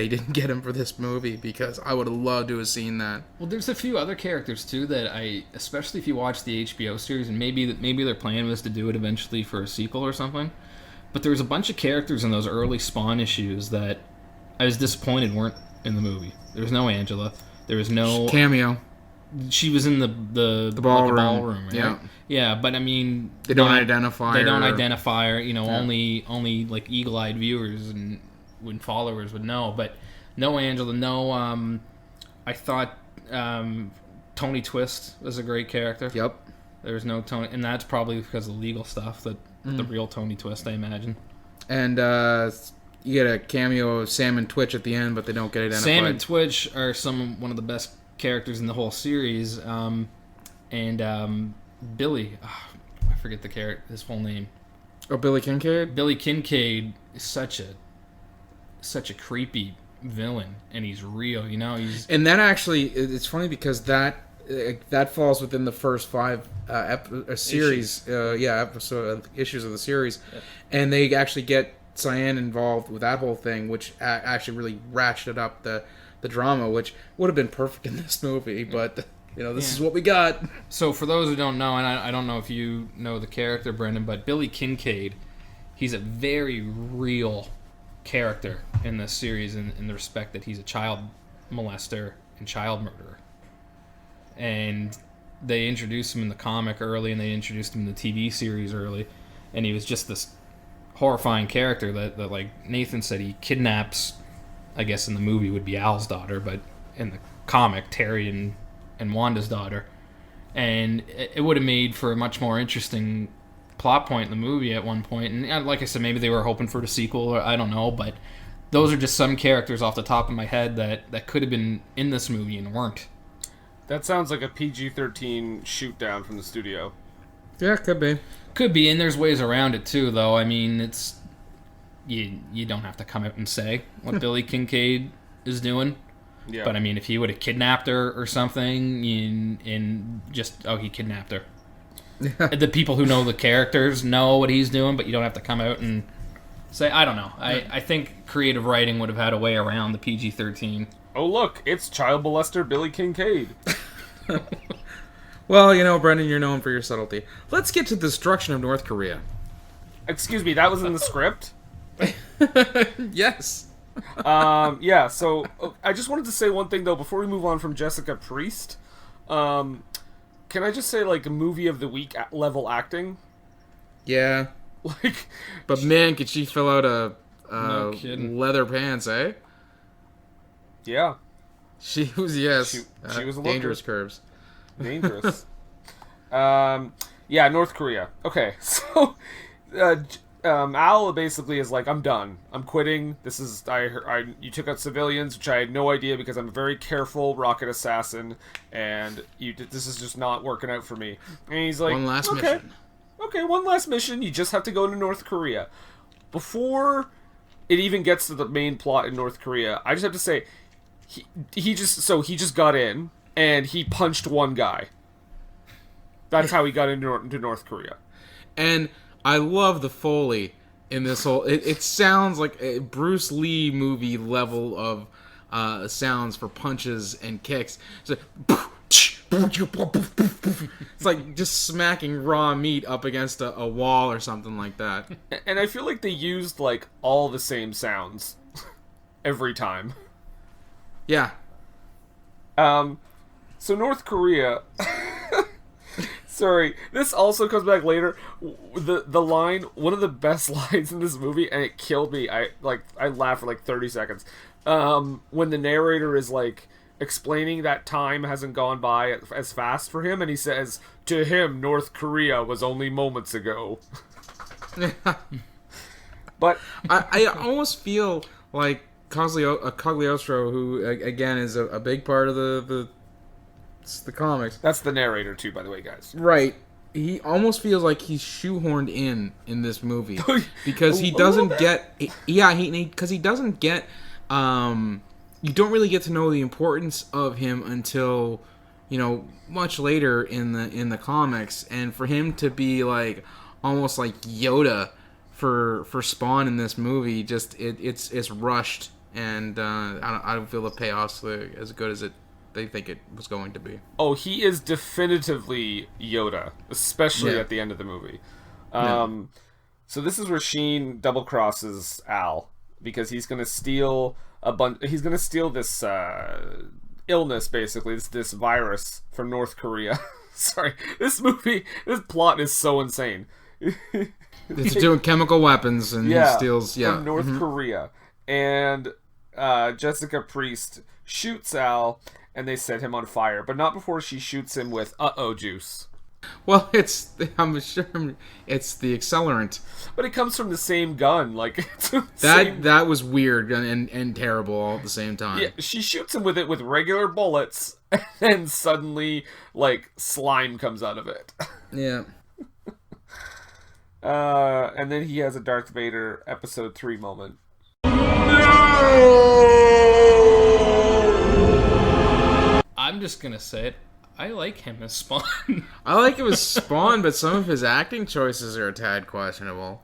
didn't get him for this movie because I would have loved to have seen that. Well, there's a few other characters too that especially if you watch the HBO series, and maybe their plan was to do it eventually for a sequel or something. But there was a bunch of characters in those early Spawn issues that I was disappointed weren't in the movie. There was no Angela. There was no Cameo. She was in the ballroom. ballroom, right? Yeah. Yeah, but I mean, They don't identify They don't her. identify her. You know, Yeah. only like eagle-eyed viewers and followers would know. But no Angela. No. I thought Tony Twist was a great character. Yep. There was no Tony, and that's probably because of legal stuff. That the real Tony Twist, I imagine. And you get a cameo of Sam and Twitch at the end, but they don't get identified. Sam and Twitch are one of the best characters in the whole series. And Billy, I forget his full name. Oh, Billy Kincaid? Billy Kincaid is such a creepy villain, and he's real. You know, And that actually, it's funny because that falls within the first 5 series, issues of the series, and they actually get Cyan involved with that whole thing, which actually really ratcheted up the drama, which would have been perfect in this movie, but this is what we got. So for those who don't know, and I don't know if you know the character, Brendan, but Billy Kincaid, he's a very real character in this series in the respect that he's a child molester and child murderer. And they introduced him in the comic early, and they introduced him in the TV series early, and he was just this horrifying character that like Nathan said, he kidnaps, I guess in the movie would be Al's daughter, but in the comic, Terry and Wanda's daughter. And it would have made for a much more interesting plot point in the movie at one point. And like I said, maybe they were hoping for the sequel, or I don't know, but those are just some characters off the top of my head that could have been in this movie and weren't. That sounds like a PG-13 shoot down from the studio. Yeah, could be. Could be, and there's ways around it too, though. I mean, it's you don't have to come out and say what Billy Kincaid is doing. Yeah. But I mean, if he would have kidnapped her or something, he kidnapped her. The people who know the characters know what he's doing, but you don't have to come out and say, I don't know. I think creative writing would have had a way around the PG-13. Oh, look, it's child molester Billy Kincaid. Well, Brendan, you're known for your subtlety. Let's get to the destruction of North Korea. Excuse me, that was in the script? Yes. Yeah, so I just wanted to say one thing, though, before we move on from Jessica Priest. Can I just say, like, movie of the week level acting? Yeah. Like, but man, could she fill out a No kidding. leather pants, eh? yeah, She was, yes. She was a dangerous looker. curves. Dangerous. Yeah, North Korea. Okay, so Al basically is like, I'm done. I'm quitting. This is you took out civilians, which I had no idea because I'm a very careful rocket assassin, and this is just not working out for me. And he's like, One last okay, mission. okay, one last mission. You just have to go to North Korea. Before it even gets to the main plot in North Korea, I just have to say, he just got in and he punched one guy. That's how he got into North Korea. And I love the Foley in this whole... It sounds like a Bruce Lee movie level of sounds for punches and kicks. It's like just smacking raw meat up against a wall or something like that. And I feel like they used, like, all the same sounds every time. Yeah. So North Korea... Sorry, this also comes back later. The line, one of the best lines in this movie, and it killed me. I laughed for like 30 seconds. When the narrator is like explaining that time hasn't gone by as fast for him, and he says, "To him, North Korea was only moments ago." But I almost feel like Cagliostro, who again is a big part of the comics. That's the narrator too, by the way, guys. Right. He almost feels like he's shoehorned in this movie because he doesn't get. Because he doesn't get. You don't really get to know the importance of him until, much later in the comics, and for him to be like almost like Yoda for Spawn in this movie, just it's rushed, and I don't feel the payoff's as good as they think it was going to be. Oh, he is definitively Yoda, especially at the end of the movie. So this is where Sheen double crosses Al because he's going to steal He's going to steal this illness, basically, this virus from North Korea. Sorry, this plot is so insane. It's doing chemical weapons, and he steals from North Korea, and Jessica Priest shoots Al. And they set him on fire, but not before she shoots him with juice. Well, I'm sure it's the accelerant. But it comes from the same gun, like that was weird and terrible all at the same time. Yeah, she shoots him with it with regular bullets, and then suddenly, like, slime comes out of it. Yeah. And then he has a Darth Vader Episode 3 moment. I'm just gonna say it. I like him as Spawn. I like him as Spawn, but some of his acting choices are a tad questionable.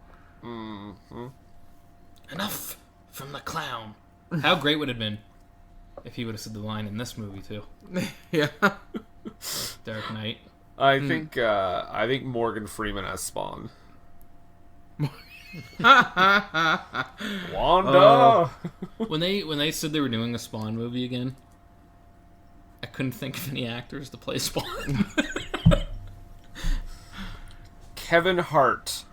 Enough from the clown. How great would it have been if he would have said the line in this movie too. Yeah. Dark Knight. I think Morgan Freeman as Spawn. Wanda. When they said they were doing a Spawn movie again, I couldn't think of any actors to play Spawn. Kevin Hart.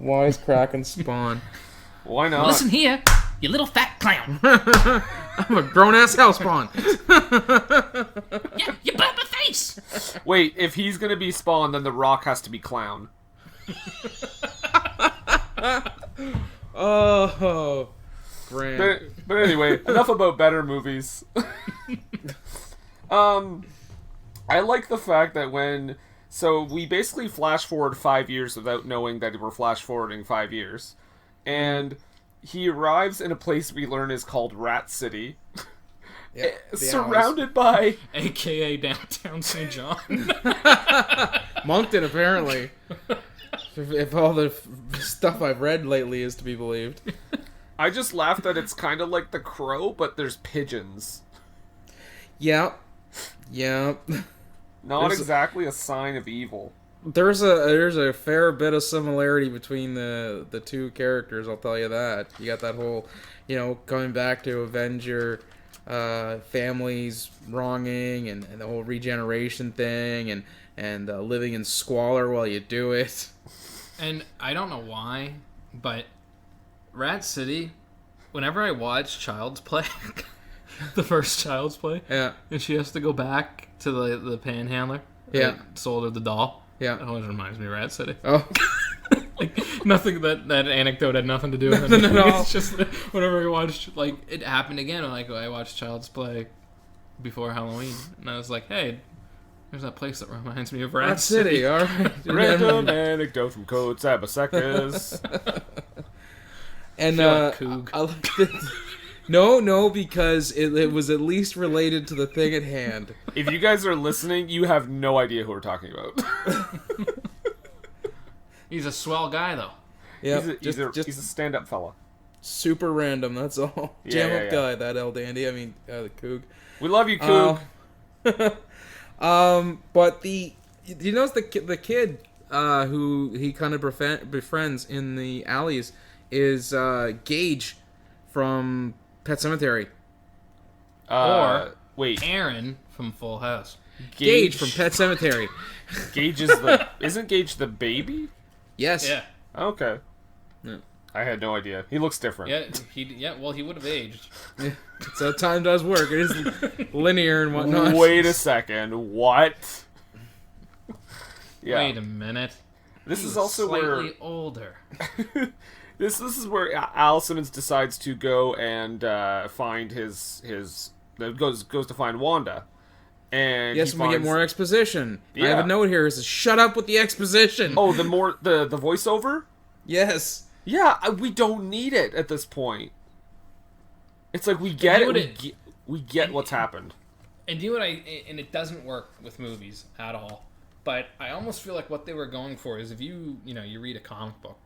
Wisecracking Spawn. Why not? Listen here, you little fat clown. I'm a grown-ass house Spawn. Yeah, you burnt my face. Wait, if he's gonna be Spawn, then The Rock has to be Clown. Oh, grand. But anyway, enough about better movies. I like the fact that so we basically flash forward 5 years without knowing that we're flash forwarding 5 years. And he arrives in a place we learn is called Rat City. Yeah, surrounded by... AKA downtown St. John. Moncton, apparently. If all the stuff I've read lately is to be believed. I just laughed that it's kind of like The Crow, but there's pigeons. Yep. Not exactly a sign of evil. There's a fair bit of similarity between the two characters, I'll tell you that. You got that whole, coming back to avenge your family's wronging and the whole regeneration thing and living in squalor while you do it. And I don't know why, but Rat City, whenever I watch Child's Play, the first Child's Play, Yeah. and she has to go back to the panhandler, Yeah. that sold her the doll. Yeah. That always reminds me of Rat City. Oh. Like, nothing, that anecdote had nothing to do with Nothing it. at all. It's just that whenever I watched, like, it happened again. I watched Child's Play before Halloween, and I was like, hey, there's that place that reminds me of Rat City. All right. Random anecdote from Kotsabasakis. And feel like Coog. I like this. No, because it was at least related to the thing at hand. If you guys are listening, you have no idea who we're talking about. He's a swell guy, though. Yeah, he's a stand-up fella. super random. That's all. Yeah, Jam up yeah. guy, that El Dandy. I mean, the Coog. We love you, Coog. But you notice the kid who he kind of befriends in the alleys is Gage from Pet Sematary. Or wait, Aaron from Full House. Gage from Pet Sematary. Gage isn't Gage the baby? Yes. Yeah. Okay. Yeah. I had no idea. He looks different. Well, he would have aged. So time does work. It is linear and whatnot. Wait a second. What? Yeah. Wait a minute. This He is was also slightly where older. this is where Al Simmons decides to go and find his goes to find Wanda. And Yes, he we get finds- more exposition. I Yeah. have a note here. It says, "Shut up with the exposition." Oh, the voiceover? Yes. Yeah, we don't need it at this point. It's like we get You know it. We get what's happened. And do you know what and it doesn't work with movies at all. But I almost feel like what they were going for is if you read a comic book,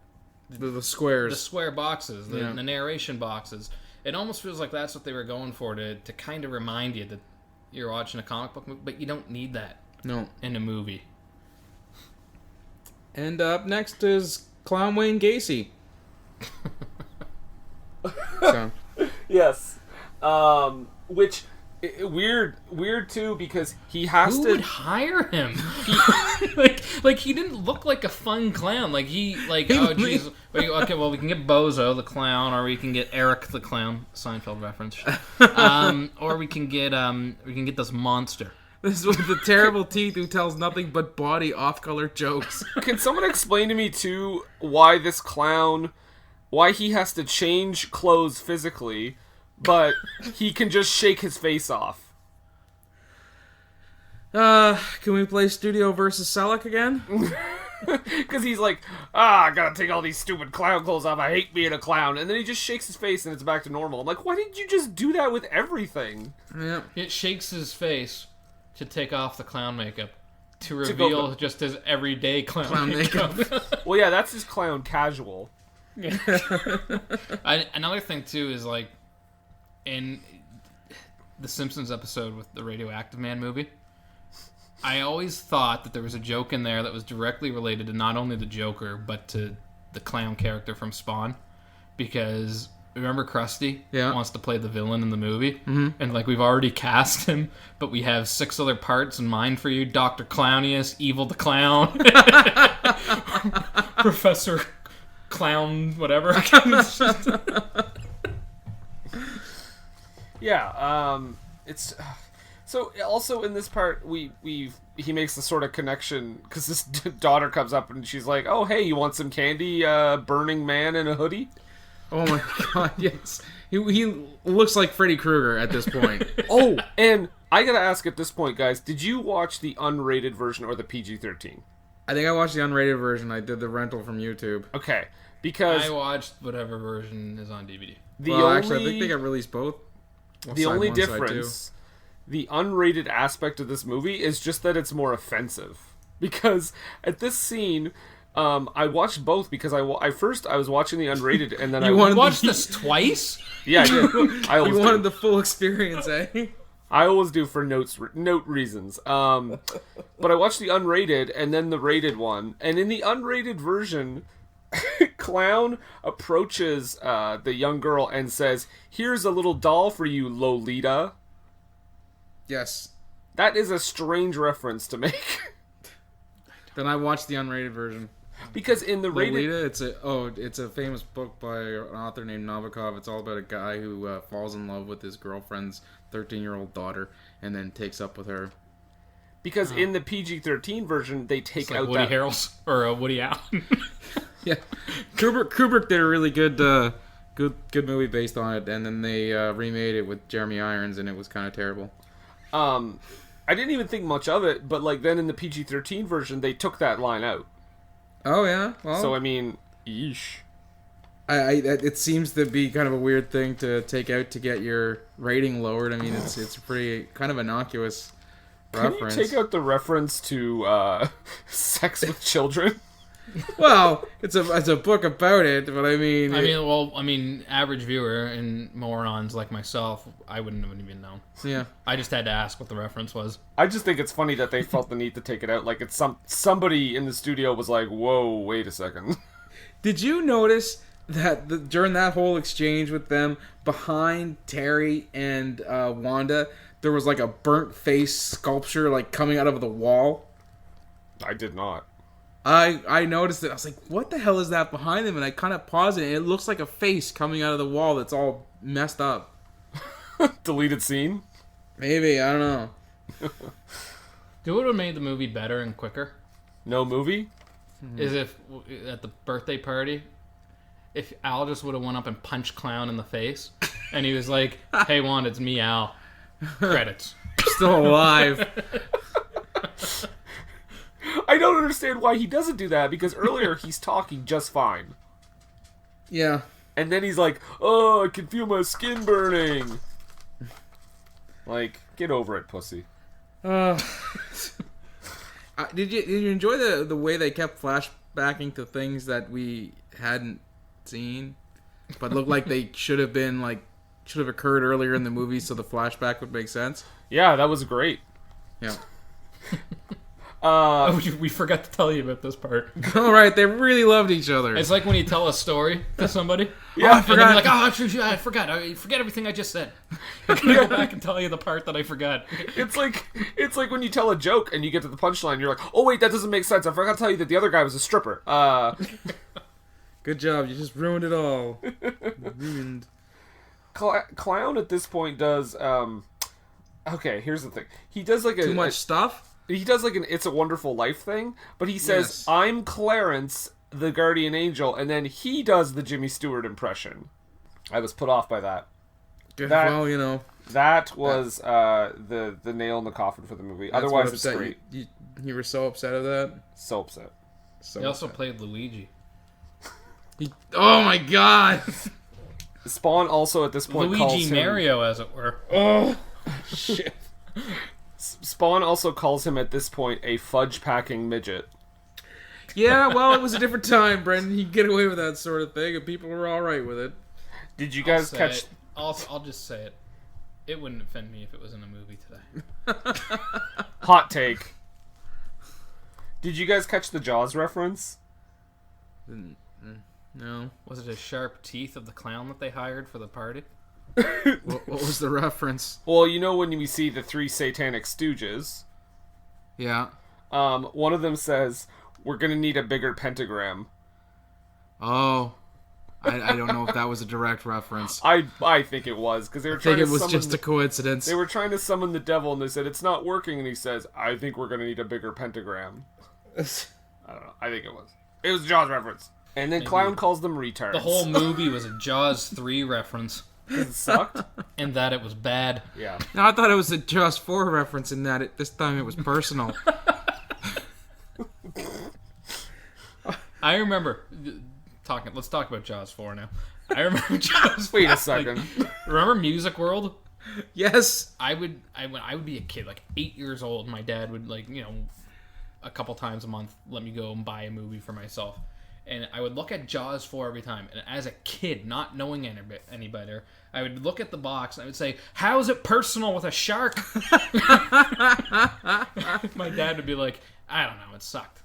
The squares. the square boxes, the Yeah. narration boxes, it almost feels like that's what they were going for to kind of remind you that you're watching a comic book movie, but you don't need that No. in a movie. And up next is Clown Wayne Gacy. So, Yes. Which weird too because he has Who to. would hire him? Like he didn't look like a fun clown. Like oh jeez. Okay, well we can get Bozo the clown, or we can get Eric the clown. Seinfeld reference. Or we can get this monster. this is with the terrible teeth who tells nothing but body off-color jokes. Can someone explain to me too why this clown, why he has to change clothes physically, but he can just shake his face off? Can we play Studio versus Selleck again? Because he's like, I gotta take all these stupid clown clothes off. I hate being a clown. And then he just shakes his face and it's back to normal. I'm like, why didn't you just do that with everything? Yeah. It shakes his face to take off the clown makeup to To go- reveal just his everyday clown makeup. Well, yeah, that's his clown casual. Another thing too is like in the Simpsons episode with the Radioactive Man movie, I always thought that there was a joke in there that was directly related to not only the Joker but to the clown character from Spawn, because remember Krusty wants to play the villain in the movie, and like we've already cast him, but we have 6 other parts in mind for you: Dr. Clownius, Evil the Clown, Professor Clown, whatever. Yeah, it's so also in this part he makes the sort of connection because this daughter comes up and she's like, "Oh, hey, you want some candy, burning man in a hoodie?" Oh my god, yes. He looks like Freddy Krueger at this point. Oh, and I gotta ask at this point, guys, did you watch the unrated version or the PG-13? I think I watched the unrated version. I did the rental from YouTube. Okay, because I watched whatever version is on DVD. Actually, I think they got released both. The only difference, the unrated aspect of this movie is just that it's more offensive. Because at this scene, I watched both because I was watching the unrated and then I watched this twice. Yeah, I did. I always you wanted the full experience, eh? I always do for note reasons. But I watched the unrated and then the rated one, and in the unrated version, Clown approaches the young girl and says, "Here's a little doll for you, Lolita." Yes. That is a strange reference to make. Then I watched the unrated version. Because in the rated... Lolita, it's a famous book by an author named Nabokov. It's all about a guy who falls in love with his girlfriend's 13-year-old daughter and then takes up with her. Because in the PG-13 version, they take like out Woody that... Harrelson or Woody Allen. Yeah, Kubrick did a really good movie based on it, and then they remade it with Jeremy Irons, and it was kind of terrible. I didn't even think much of it, but like then in the PG-13 version, they took that line out. Oh yeah, well, so I mean, yeesh. It seems to be kind of a weird thing to take out to get your rating lowered. I mean, it's pretty kind of innocuous reference. Can you take out the reference to sex with children? Well, it's a book about it, but I mean, average viewer and morons like myself, I wouldn't have even known. Yeah, I just had to ask what the reference was. I just think it's funny that they felt the need to take it out. Like it's somebody in the studio was like, "Whoa, wait a second." Did you notice that during that whole exchange with them, behind Terry and Wanda, there was like a burnt face sculpture like coming out of the wall? I did not. I noticed it. I was like, what the hell is that behind them? And I kind of paused it, and it looks like a face coming out of the wall that's all messed up. Deleted scene? Maybe, I don't know. Do you would have made the movie better and quicker? No movie? Is if at the birthday party, if Al just would have went up and punched Clown in the face, and he was like, "Hey, Wanda, it's me, Al." Credits. Still alive. I don't understand why he doesn't do that, because earlier he's talking just fine. Yeah. And then he's like, "Oh, I can feel my skin burning." Like, get over it, pussy. Did you enjoy the way they kept flashbacking to things that we hadn't seen, but looked like they should have occurred earlier in the movie, so the flashback would make sense? Yeah, that was great. Yeah. We forgot to tell you about this part. All right, they really loved each other. It's like when you tell a story to somebody. Yeah, I forgot. And then you're like, I forgot. I forget everything I just said. I'm gonna go back and tell you the part that I forgot. It's like when you tell a joke and you get to the punchline, you're like, "Oh wait, that doesn't make sense. I forgot to tell you that the other guy was a stripper." Good job. You just ruined it all. Ruined. Clown at this point does. Okay, here's the thing. He does like too much stuff. He does like an "It's a Wonderful Life" thing, but he says, Yes. "I'm Clarence, the guardian angel," and then he does the Jimmy Stewart impression. I was put off by that. Well, you know, that was the nail in the coffin for the movie. Otherwise, it's great. You were so upset of that. So upset. He also played Luigi. Oh my god! Spawn also at this point calls Luigi him... Mario, as it were. Oh shit! Spawn also calls him at this point a fudge-packing midget. Yeah, well, it was a different time, Brendan. You can get away with that sort of thing, and people were all right with it. Did you guys catch? I'll just say it. It wouldn't offend me if it was in a movie today. Hot take. Did you guys catch the Jaws reference? No. Was it his sharp teeth of the clown that they hired for the party? What was the reference? Well, you know when we see the three satanic stooges, Yeah. one of them says, "We're gonna need a bigger pentagram." Oh. I don't know if that was a direct reference. I think it was, because they were I trying think to it was summon just a coincidence. They were trying to summon the devil, and they said, "It's not working," and he says, "I think we're gonna need a bigger pentagram." I don't know. I think it was. It was a Jaws reference. And then Clown calls them retards. The whole movie was a Jaws 3 reference. Because it sucked? And that it was bad. Yeah. No, I thought it was a Jaws 4 reference in that this time it was personal. I remember let's talk about Jaws 4 now. I remember Jaws 4. Wait a second. Remember Music World? Yes. I would be a kid, 8 years old. My dad would, a couple times a month let me go and buy a movie for myself. And I would look at Jaws 4 every time. And as a kid, not knowing any better, I would look at the box and I would say, "How is it personal with a shark?" My dad would be like, "I don't know, it sucked."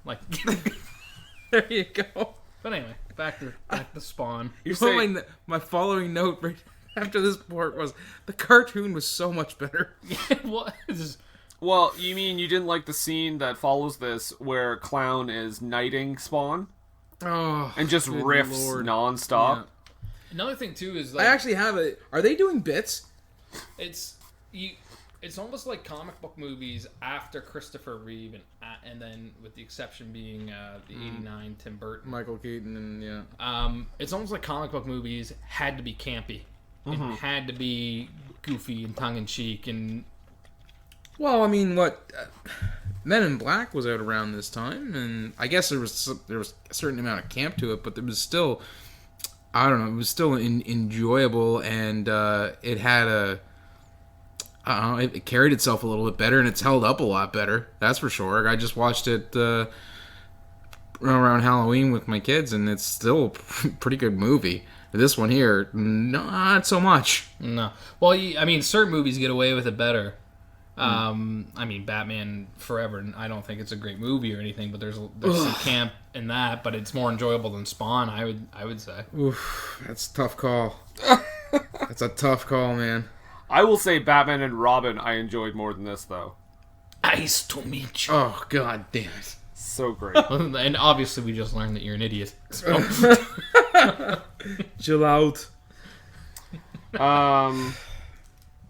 There you go. But anyway, back to Spawn. You're saying... My following note right after this part was, the cartoon was so much better. What is... Well, you mean you didn't like the scene that follows this where Clown is knighting Spawn? Oh, And just good riffs Lord. nonstop? Yeah. Another thing too is I actually have it. Are they doing bits? it's almost like comic book movies after Christopher Reeve, and then with the exception being the '89 Tim Burton. Michael Keaton and yeah. It's almost like comic book movies had to be campy. It had to be goofy and tongue in cheek and. Well, I mean, what Men in Black was out around this time, and I guess there was a certain amount of camp to it, but there was still, I don't know, it was still enjoyable, and it had I don't know, it carried itself a little bit better, and it's held up a lot better. That's for sure. I just watched it around Halloween with my kids, and it's still a pretty good movie. This one here, not so much. No. Well, certain movies get away with it better. Batman Forever, and I don't think it's a great movie or anything, but there's some camp in that, but it's more enjoyable than Spawn, I would say. Oof, that's a tough call. That's a tough call, man. I will say Batman and Robin I enjoyed more than this, though. Nice to meet you. Oh, god damn it. So great. And obviously we just learned that you're an idiot. So. Chill out. And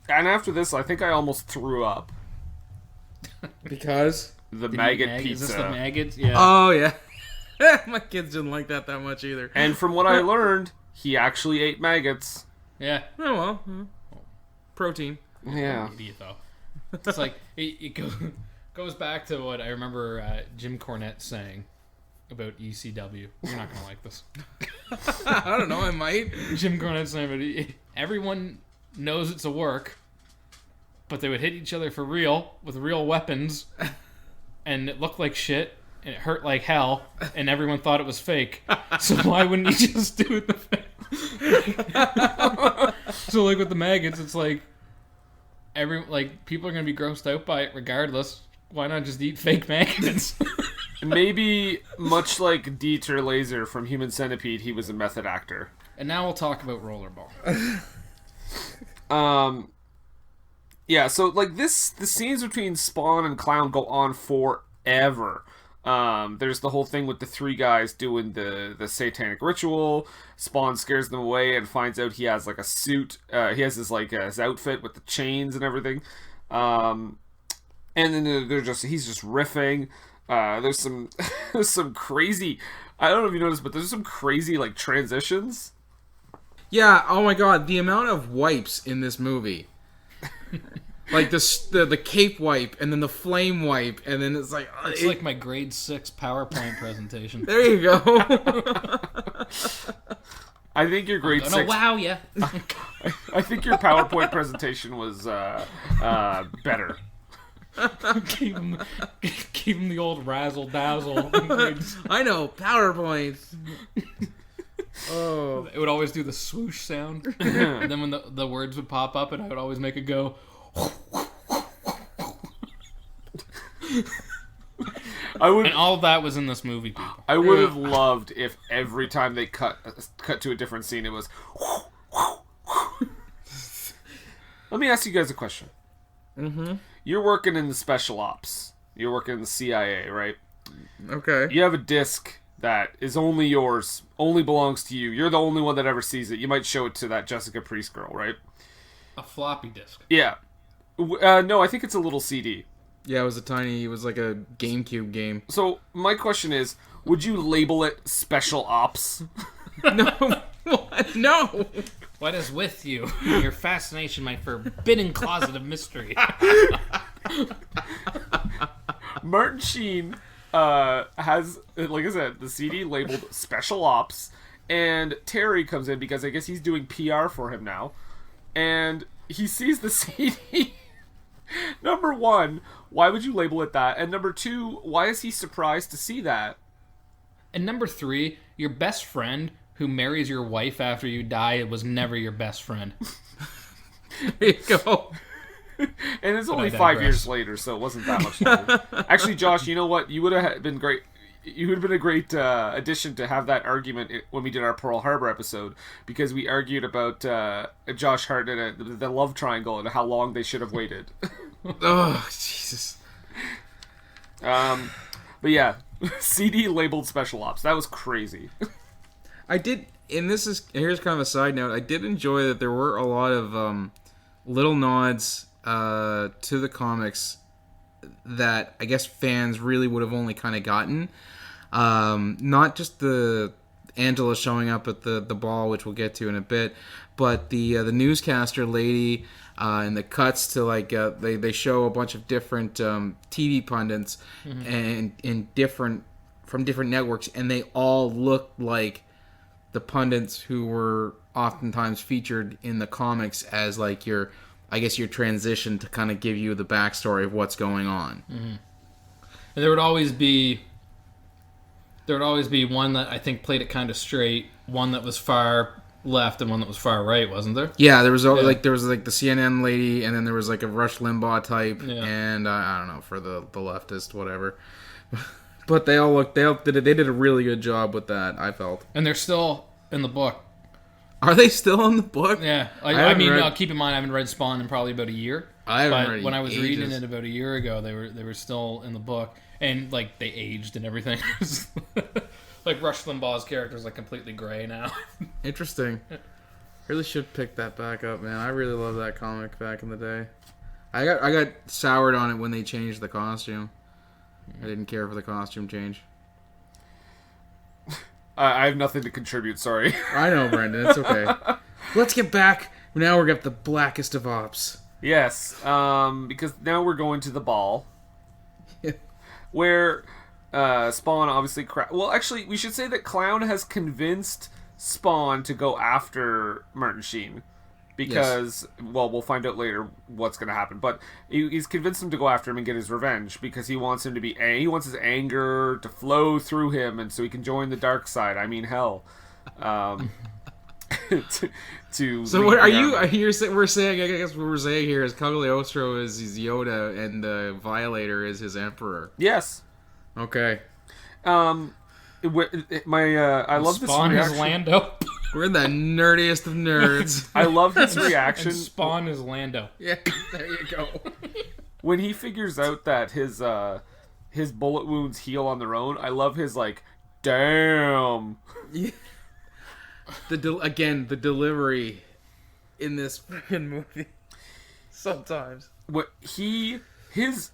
after this, I think I almost threw up. Because? The maggot pizza. Is this the maggots? Yeah. Oh, yeah. My kids didn't like that much either. And from what I learned, he actually ate maggots. Yeah. Oh, well. Protein. Yeah. Idiot, though. It's like, it goes back to what I remember Jim Cornette saying about ECW. You're not going to like this. I don't know, I might. Jim Cornette saying, but everyone knows it's a work, but they would hit each other for real with real weapons, and it looked like shit, and it hurt like hell, and everyone thought it was fake. So why wouldn't you just do it the fake? So with the maggots, it's people are gonna be grossed out by it regardless. Why not just eat fake maggots? Maybe much like Dieter Laser from Human Centipede, he was a method actor. And now we'll talk about Rollerball. Yeah, so the scenes between Spawn and Clown go on forever. There's the whole thing with the three guys doing the satanic ritual. Spawn scares them away and finds out he has a suit. He has his outfit with the chains and everything. And then he's just riffing. There's some crazy, I don't know if you noticed, but there's some crazy transitions. Yeah, oh my god, the amount of wipes in this movie. The cape wipe, and then the flame wipe, and then it's it's like my grade 6 PowerPoint presentation. There you go. I think your grade 6... wow, yeah. I think your PowerPoint presentation was better. Give him the old razzle dazzle. I know PowerPoints. Oh, It would always do the swoosh sound, and then when the words would pop up, and I would always make it go. And all of that was in this movie, people. I would have loved if every time they cut to a different scene, it was. Let me ask you guys a question. Mm-hmm. You're working in the special ops. You're working in the CIA, right? Okay. You have a disc that is only yours, only belongs to you. You're the only one that ever sees it. You might show it to that Jessica Priest girl, right? A floppy disk. Yeah. No, I think it's a little CD. Yeah, it was like a GameCube game. So, my question is, would you label it Special Ops? No. What? No. What is with you? Your fascination, my forbidden closet of mystery. Martin Sheen has, like I said, the CD labeled Special Ops, and Terry comes in because I guess he's doing PR for him now, and he sees the CD. Number one, why would you label it that? And number two, why is he surprised to see that? And number three, your best friend who marries your wife after you die was never your best friend. There you go. And it's only I 5 digress. years later, so it wasn't that much longer. Actually, Josh, you know what? You would have been great. You would have been a great addition to have that argument when we did our Pearl Harbor episode, because we argued about Josh Hart and the love triangle and how long they should have waited. Oh, Jesus. But yeah, CD labeled Special Ops. That was crazy. I did, and here's kind of a side note. I did enjoy that there were a lot of little nods to the comics that I guess fans really would have only kind of gotten. Not just the Angela showing up at the ball, which we'll get to in a bit, but the newscaster lady and the cuts to like they show a bunch of different TV pundits and from different networks, and they all look like the pundits who were oftentimes featured in the comics as like your transition to kind of give you the backstory of what's going on. Mm-hmm. And there would always be one that I think played it kind of straight, one that was far left, and one that was far right, wasn't there? Yeah, there was the CNN lady, and then there was like a Rush Limbaugh type, and I don't know, for the leftist, whatever. But they did a really good job with that, I felt. And they're still in the book. Are they still in the book? Yeah, keep in mind I haven't read Spawn in probably about a year. When I was reading it about a year ago, they were still in the book, and like they aged and everything. Like Rush Limbaugh's character is like completely gray now. Interesting. Really should pick that back up, man. I really loved that comic back in the day. I got soured on it when they changed the costume. I didn't care for the costume change. I have nothing to contribute, sorry. I know, Brendan. It's okay. Let's get back. Now we're at the blackest of ops. Yes, because now we're going to the ball. Where Spawn obviously... Well, actually, we should say that Clown has convinced Spawn to go after Martin Sheen. Because, well, we'll find out later what's going to happen. But he's convinced him to go after him and get his revenge. Because he wants him to be... He wants his anger to flow through him, and so he can join the dark side. I mean, hell. So what are you? We're saying, I guess what we're saying here is Cagliostro is his Yoda and the Violator is his Emperor. Yes. Okay. I love this Spawn reaction. is Lando. We're the nerdiest of nerds. I love this reaction. And Spawn is Lando. Yeah, there you go. When he figures out that his bullet wounds heal on their own, I love his like, damn. Yeah. The delivery in this freaking movie. Sometimes.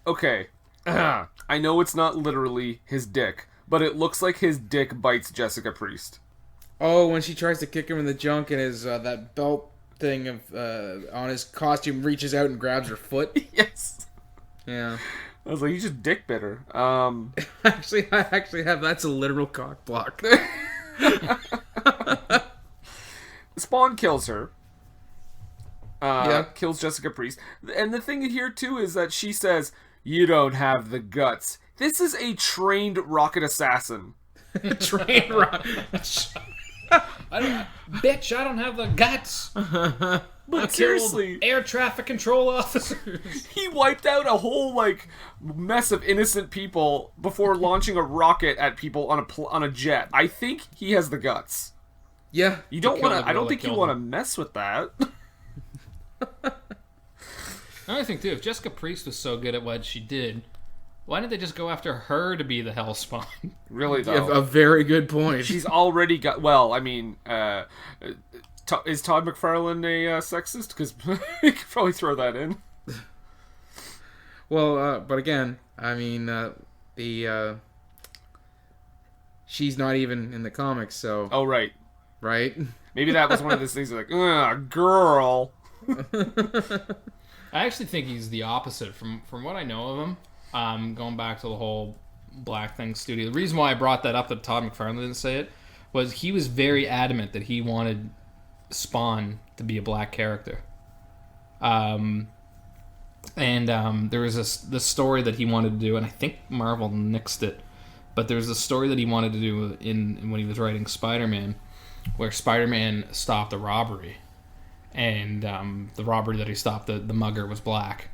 Okay. I know it's not literally his dick, but it looks like his dick bites Jessica Priest. Oh, when she tries to kick him in the junk and his that belt thing on his costume reaches out and grabs her foot. Yes. Yeah. I was like, you just dick bit her. I actually have that's a literal cock block. Spawn kills her. Kills Jessica Priest. And the thing here, too, is that she says, You don't have the guts. This is a trained rocket assassin. Train rock. Bitch, I don't have the guts. But seriously, air traffic control officers. he wiped out a whole mess of innocent people before launching a rocket at people on a jet. I think he has the guts. Yeah. You don't want to. I don't that think you killed want to him. mess with that. I think too, if Jessica Priest was so good at what she did, why didn't they just go after her to be the Hellspawn? Really You have though, a very good point. she's already got. Well, I mean, is Todd McFarlane a sexist? Because you could probably throw that in. Well, but again, I mean, she's not even in the comics, so Oh right, right? maybe that was one of those things like, girl. I actually think he's the opposite from what I know of him. Going back to the whole Black Thing studio, the reason why I brought that up that Todd McFarlane didn't say it was he was very adamant that he wanted Spawn to be a black character. And there was this story that he wanted to do, and I think Marvel nixed it, but there was a story that he wanted to do in when he was writing Spider-Man, where Spider-Man stopped a robbery, and the robbery that he stopped, the mugger was black,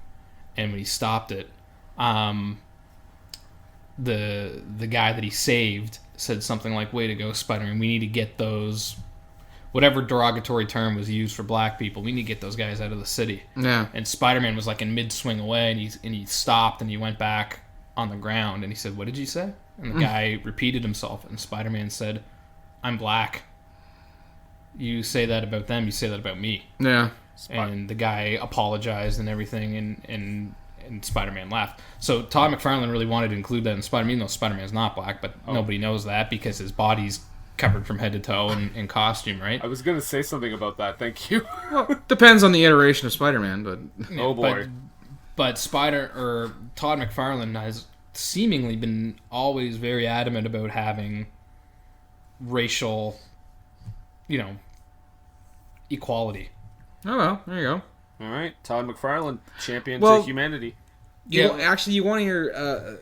and when he stopped it, the guy that he saved said something like, "Way to go, Spider-Man, we need to get those," whatever derogatory term was used for black people, we need to get those guys out of the city. Yeah. And Spider-Man was like in mid-swing away, and he stopped, and he went back on the ground, and he said, "What did you say?" And the guy repeated himself, and Spider-Man said, "I'm black. You say that about them, you say that about me." Yeah. And the guy apologized and everything, and Spider-Man left. So Todd McFarlane really wanted to include that in Spider-Man, even though Spider-Man's not black, but nobody knows that because his body's covered from head to toe in costume, right? I was gonna say something about that. Thank you. Depends on the iteration of Spider-Man, but Oh boy. But Todd McFarlane has seemingly been always very adamant about having racial, equality. oh well, there you go. All right, Todd McFarlane, champion Well- to humanity. Actually, you want to hear?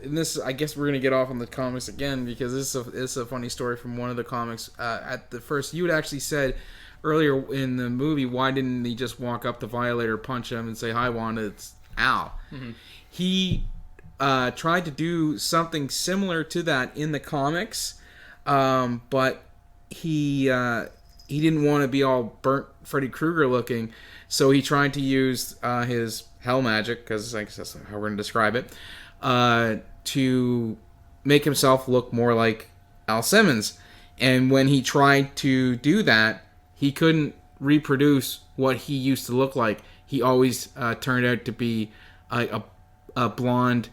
And this, I guess, we're gonna get off on the comics again because this is a funny story from one of the comics. At the first, you had actually said earlier in the movie, why didn't he just walk up to Violator, punch him, and say, "Hi, Wanda, it's Al"? Mm-hmm. He tried to do something similar to that in the comics, but he didn't want to be all burnt Freddy Krueger looking, so he tried to use his hell magic, because I guess that's how we're going to describe it, to make himself look more like Al Simmons. And when he tried to do that, he couldn't reproduce what he used to look like. He always turned out to be a blonde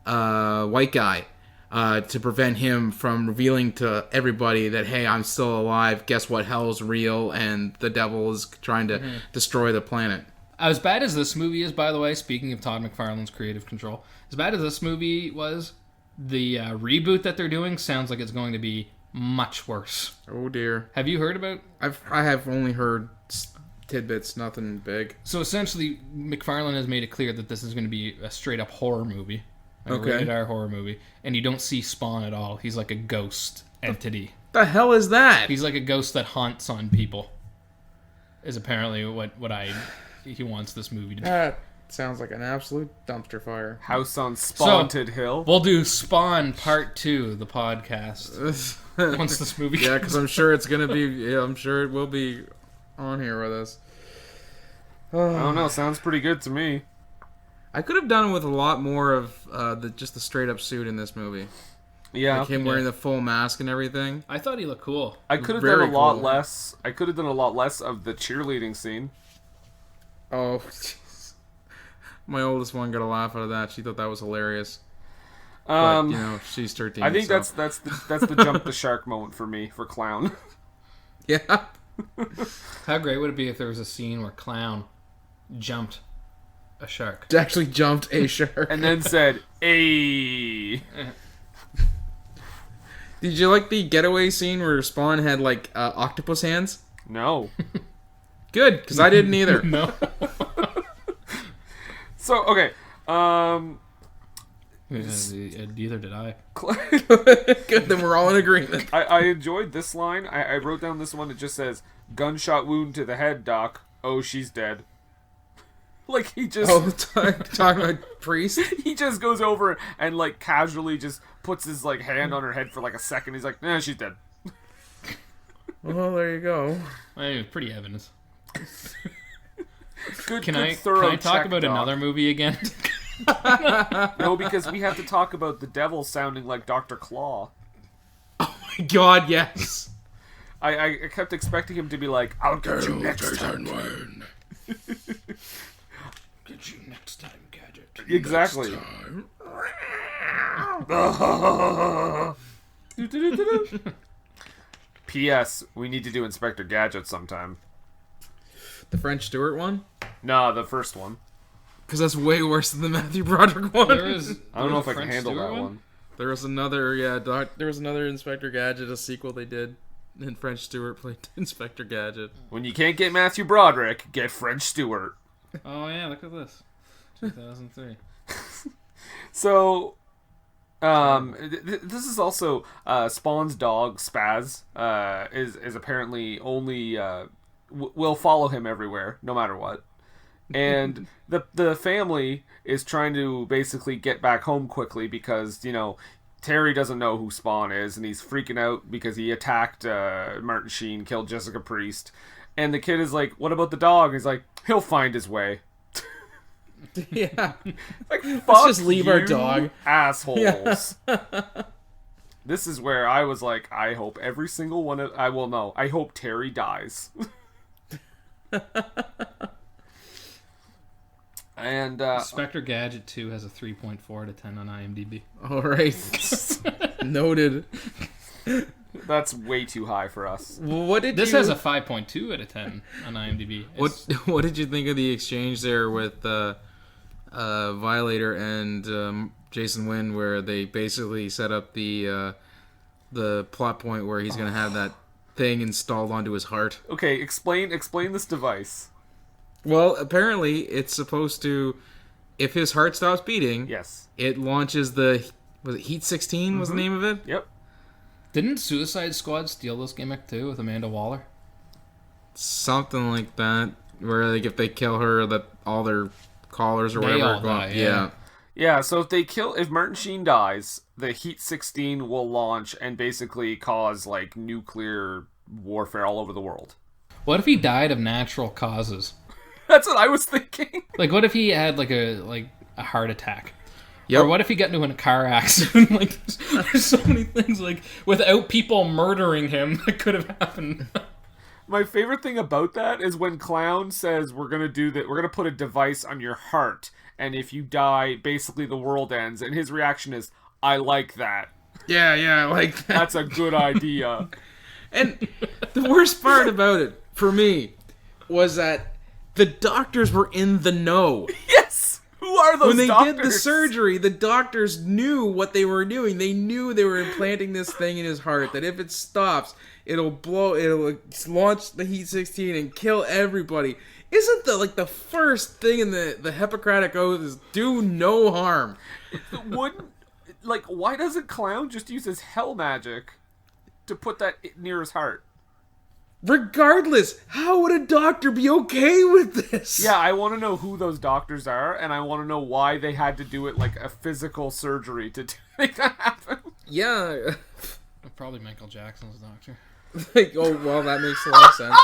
white guy, to prevent him from revealing to everybody that, hey, I'm still alive, guess what, hell's real, and the devil is trying to destroy the planet. As bad as this movie is, by the way, speaking of Todd McFarlane's creative control, as bad as this movie was, the reboot that they're doing sounds like it's going to be much worse. Oh dear. Have you heard about? I have only heard tidbits, nothing big. So essentially, McFarlane has made it clear that this is going to be a straight up horror movie, a Okay. rated R horror movie, and you don't see Spawn at all. He's like a ghost entity. The hell is that? He's like a ghost that haunts on people. Is apparently what he wants this movie to be. That sounds like an absolute dumpster fire. House on Spawnted Hill. We'll do Spawn Part 2, the podcast, once this movie Yeah, comes. because I'm sure it's gonna be. Yeah, I'm sure it will be on here with us. I don't know. Sounds pretty good to me. I could have done with a lot more of just the straight up suit in this movie. Yeah. Like him wearing the full mask and everything. I thought he looked cool. I could have Very done a lot cool. less. I could have done a lot less of the cheerleading scene. Oh, jeez. My oldest one got a laugh out of that. She thought that was hilarious. But, she's 13. I think so. that's the jump the shark moment for me for Clown. Yeah. How great would it be if there was a scene where Clown jumped a shark? Actually jumped a shark. And then said, "Ayy." Did you like the getaway scene where Spawn had like octopus hands? No. Good, because I didn't either. No. So okay, Neither did I. Good, then we're all in agreement. I enjoyed this line. I wrote down this one. It just says, "Gunshot wound to the head, Doc. Oh, she's dead." Like, he just... Oh, talking about Priest? He just goes over and, like, casually just puts his, like, hand on her head for, like, a second. He's like, nah, she's dead. Well, there you go. I mean, pretty evidence. Can I talk about another movie again? No, because we have to talk about the devil sounding like Dr. Claw. Oh my god, yes. I kept expecting him to be like, I'll get you next time. Get you next time, Gadget. Exactly. P.S. We need to do Inspector Gadget sometime. The French Stewart one? No, the first one. Because that's way worse than the Matthew Broderick one. I don't know if I can handle that one. There was another, there was another Inspector Gadget, a sequel they did, and French Stewart played Inspector Gadget. When you can't get Matthew Broderick, get French Stewart. Oh yeah, look at this. 2003. So, this is also Spawn's dog Spaz is apparently only will follow him everywhere, no matter what. And the family is trying to basically get back home quickly because, you know, Terry doesn't know who Spawn is, and he's freaking out because he attacked Martin Sheen, killed Jessica Priest. And the kid is like, what about the dog? He's like, he'll find his way. Yeah. Like, fuck, let's just leave you our dog. Assholes. Yeah. This is where I was like, I hope every single one of... I hope Terry dies. And Inspector Gadget 2 has a 3.4 out of 10 on IMDb. All right. Noted. That's way too high for us. This has a 5.2 out of 10 on IMDb. What did you think of the exchange there with Violator and Jason Wynn, where they basically set up the plot point where he's going to have that thing installed onto his heart? Okay, explain this device. Well, apparently it's supposed to, if his heart stops beating, yes, it launches the, was it Heat 16 was the name of it? Yep. Didn't Suicide Squad steal this gimmick too with Amanda Waller? Something like that, where like if they kill her, that all their callers or They whatever all die, yeah. Yeah, so if Martin Sheen dies, the Heat 16 will launch and basically cause like nuclear warfare all over the world. What if he died of natural causes? That's what I was thinking. Like, what if he had like a heart attack? Yep. Or what if he got into a car accident? Like, there's so many things, like, without people murdering him, that could have happened. My favorite thing about that is when Clown says, we're going to do that, we're going to put a device on your heart, and if you die, basically the world ends. And his reaction is, I like that. Yeah, I like that. That's a good idea. And the worst part about it, for me, was that the doctors were in the know. Yes! Who are those When they doctors? did the surgery, the doctors knew what they were doing. They knew they were implanting this thing in his heart, that if it stops, it'll launch the Heat 16 and kill everybody. Isn't the first thing in the Hippocratic Oath is do no harm? Why doesn't Clown just use his hell magic to put that near his heart? Regardless, how would a doctor be okay with this? Yeah, I want to know who those doctors are, and I want to know why they had to do it like a physical surgery to make that happen. Yeah. Probably Michael Jackson's doctor. Oh, well, that makes a lot of sense.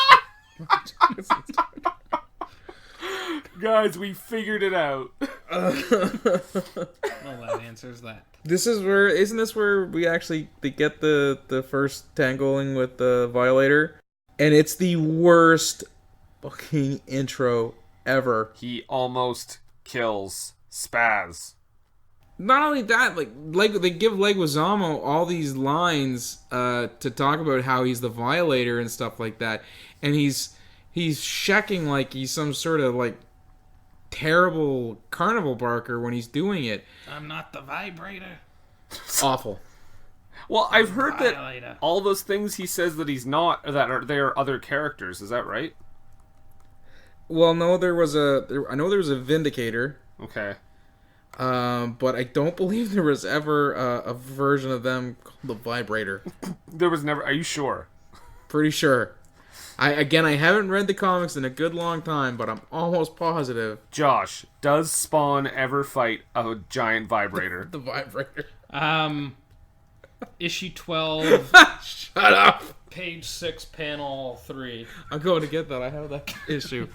Guys, we figured it out. Well, that answers that. Isn't this where they get the first tangling with the Violator? And it's the worst fucking intro ever. He almost kills Spaz. Not only that, like they give Leguizamo all these lines to talk about how he's the Violator and stuff like that, and he's shecking like he's some sort of like terrible carnival barker when he's doing it. I'm not the vibrator. Awful. Well, I've heard that all those things he says that he's not, they are other characters. Is that right? Well, no, I know there was a Vindicator. Okay. But I don't believe there was ever a version of them called the Vibrator. There was never. Are you sure? Pretty sure. I haven't read the comics in a good long time, but I'm almost positive. Josh, does Spawn ever fight a giant vibrator? The Vibrator. Issue 12, Shut up! page 6, panel 3. I'm going to get that. I have that issue.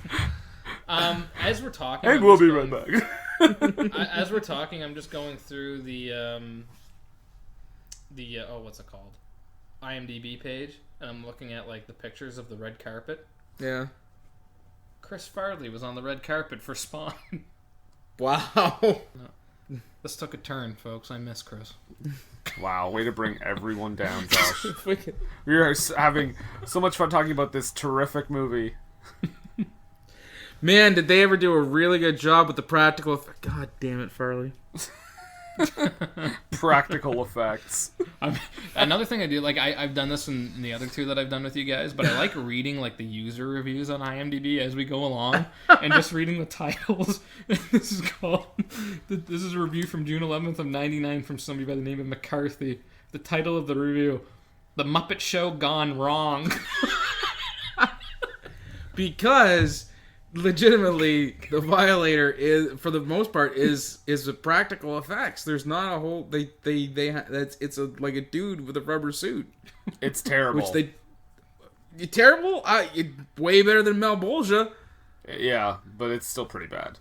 As we're talking, And I'm we'll just be going- right back. As we're talking, I'm just going through the what's it called? IMDb page, and I'm looking at like the pictures of the red carpet. Yeah. Chris Farley was on the red carpet for Spawn. Wow. This took a turn, folks. I miss Chris. Wow, way to bring everyone down, Josh. We are having so much fun talking about this terrific movie. Man, did they ever do a really good job with the practical effect? God damn it, Farley. Practical effects. Another thing I do, like I've done this in the other two that I've done with you guys, but I like reading like the user reviews on IMDb as we go along, and just reading the titles. This is a review from June 11th of '99 from somebody by the name of McCarthy. The title of the review: "The Muppet Show Gone Wrong." Because legitimately the Violator is, for the most part, is the practical effects. There's not a whole it's like a dude with a rubber suit. It's terrible. You're terrible. Way better than Malbolgia. Yeah, but it's still pretty bad.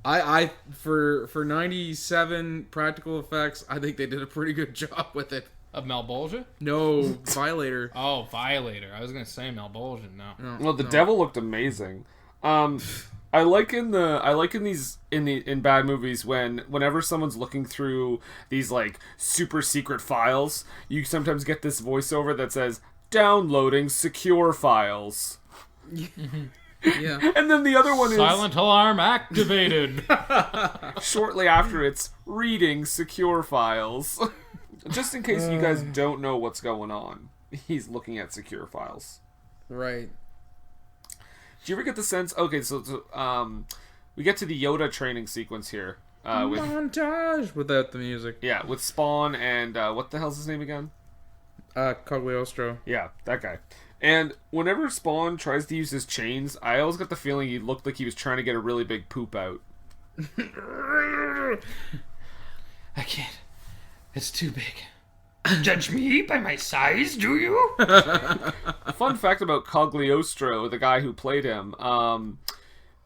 I for 97 practical effects, I think they did a pretty good job with it. Of Malbolgia? No, Violator. Oh, Violator. I was gonna say Malbolgia. No. Well, the devil looked amazing. I like in bad movies whenever someone's looking through these like super secret files, you sometimes get this voiceover that says downloading secure files. Yeah. And then the other one is Silent alarm activated. shortly after it's reading secure files. Just in case you guys don't know what's going on, he's looking at secure files. Right. Do you ever get the sense? Okay, so we get to the Yoda training sequence here. With Montage without the music. yeah, with Spawn and what the hell's his name again? Cogliostro. Yeah, that guy. And whenever Spawn tries to use his chains, I always get the feeling he looked like he was trying to get a really big poop out. I can't. It's too big. Judge me by my size, do you? Fun fact about Cogliostro, the guy who played him.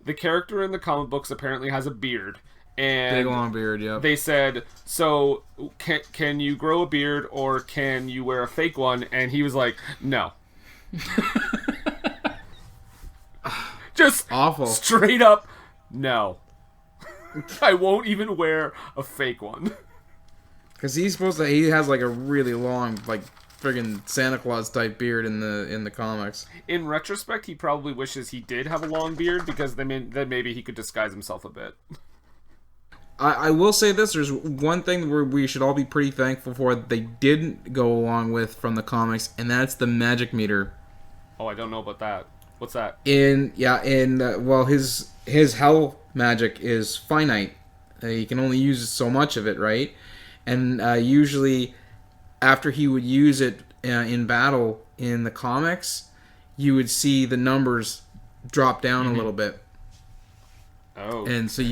The character in the comic books apparently has a beard. And Big long beard, yep. they said, so can you grow a beard or can you wear a fake one? And he was like, no. Just Awful. straight up, no. I won't even wear a fake one. Because he has like a really long, like friggin' Santa Claus type beard in the comics. In retrospect, he probably wishes he did have a long beard because then maybe he could disguise himself a bit. I will say this: there's one thing where we should all be pretty thankful for that they didn't go along with from the comics, and that's the magic meter. Oh, I don't know about that. What's that? Well, his hell magic is finite. He can only use so much of it, right? And usually, after he would use it in battle in the comics, you would see the numbers drop down a little bit. Oh. And so,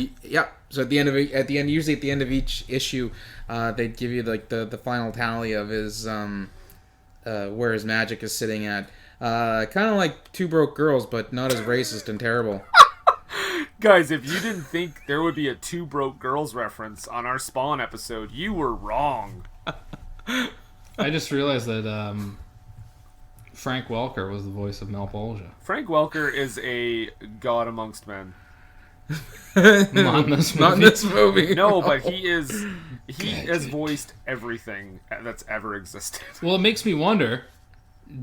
so usually at the end of each issue, they'd give you like the final tally of his where his magic is sitting at. Kind of like Two Broke Girls, but not as racist and terrible. Guys, if you didn't think there would be a Two Broke Girls reference on our Spawn episode, you were wrong. I just realized that Frank Welker was the voice of Malbolgia. Frank Welker is a god amongst men. Not in this movie. Not in this movie. No, but he has voiced everything that's ever existed. Well, it makes me wonder,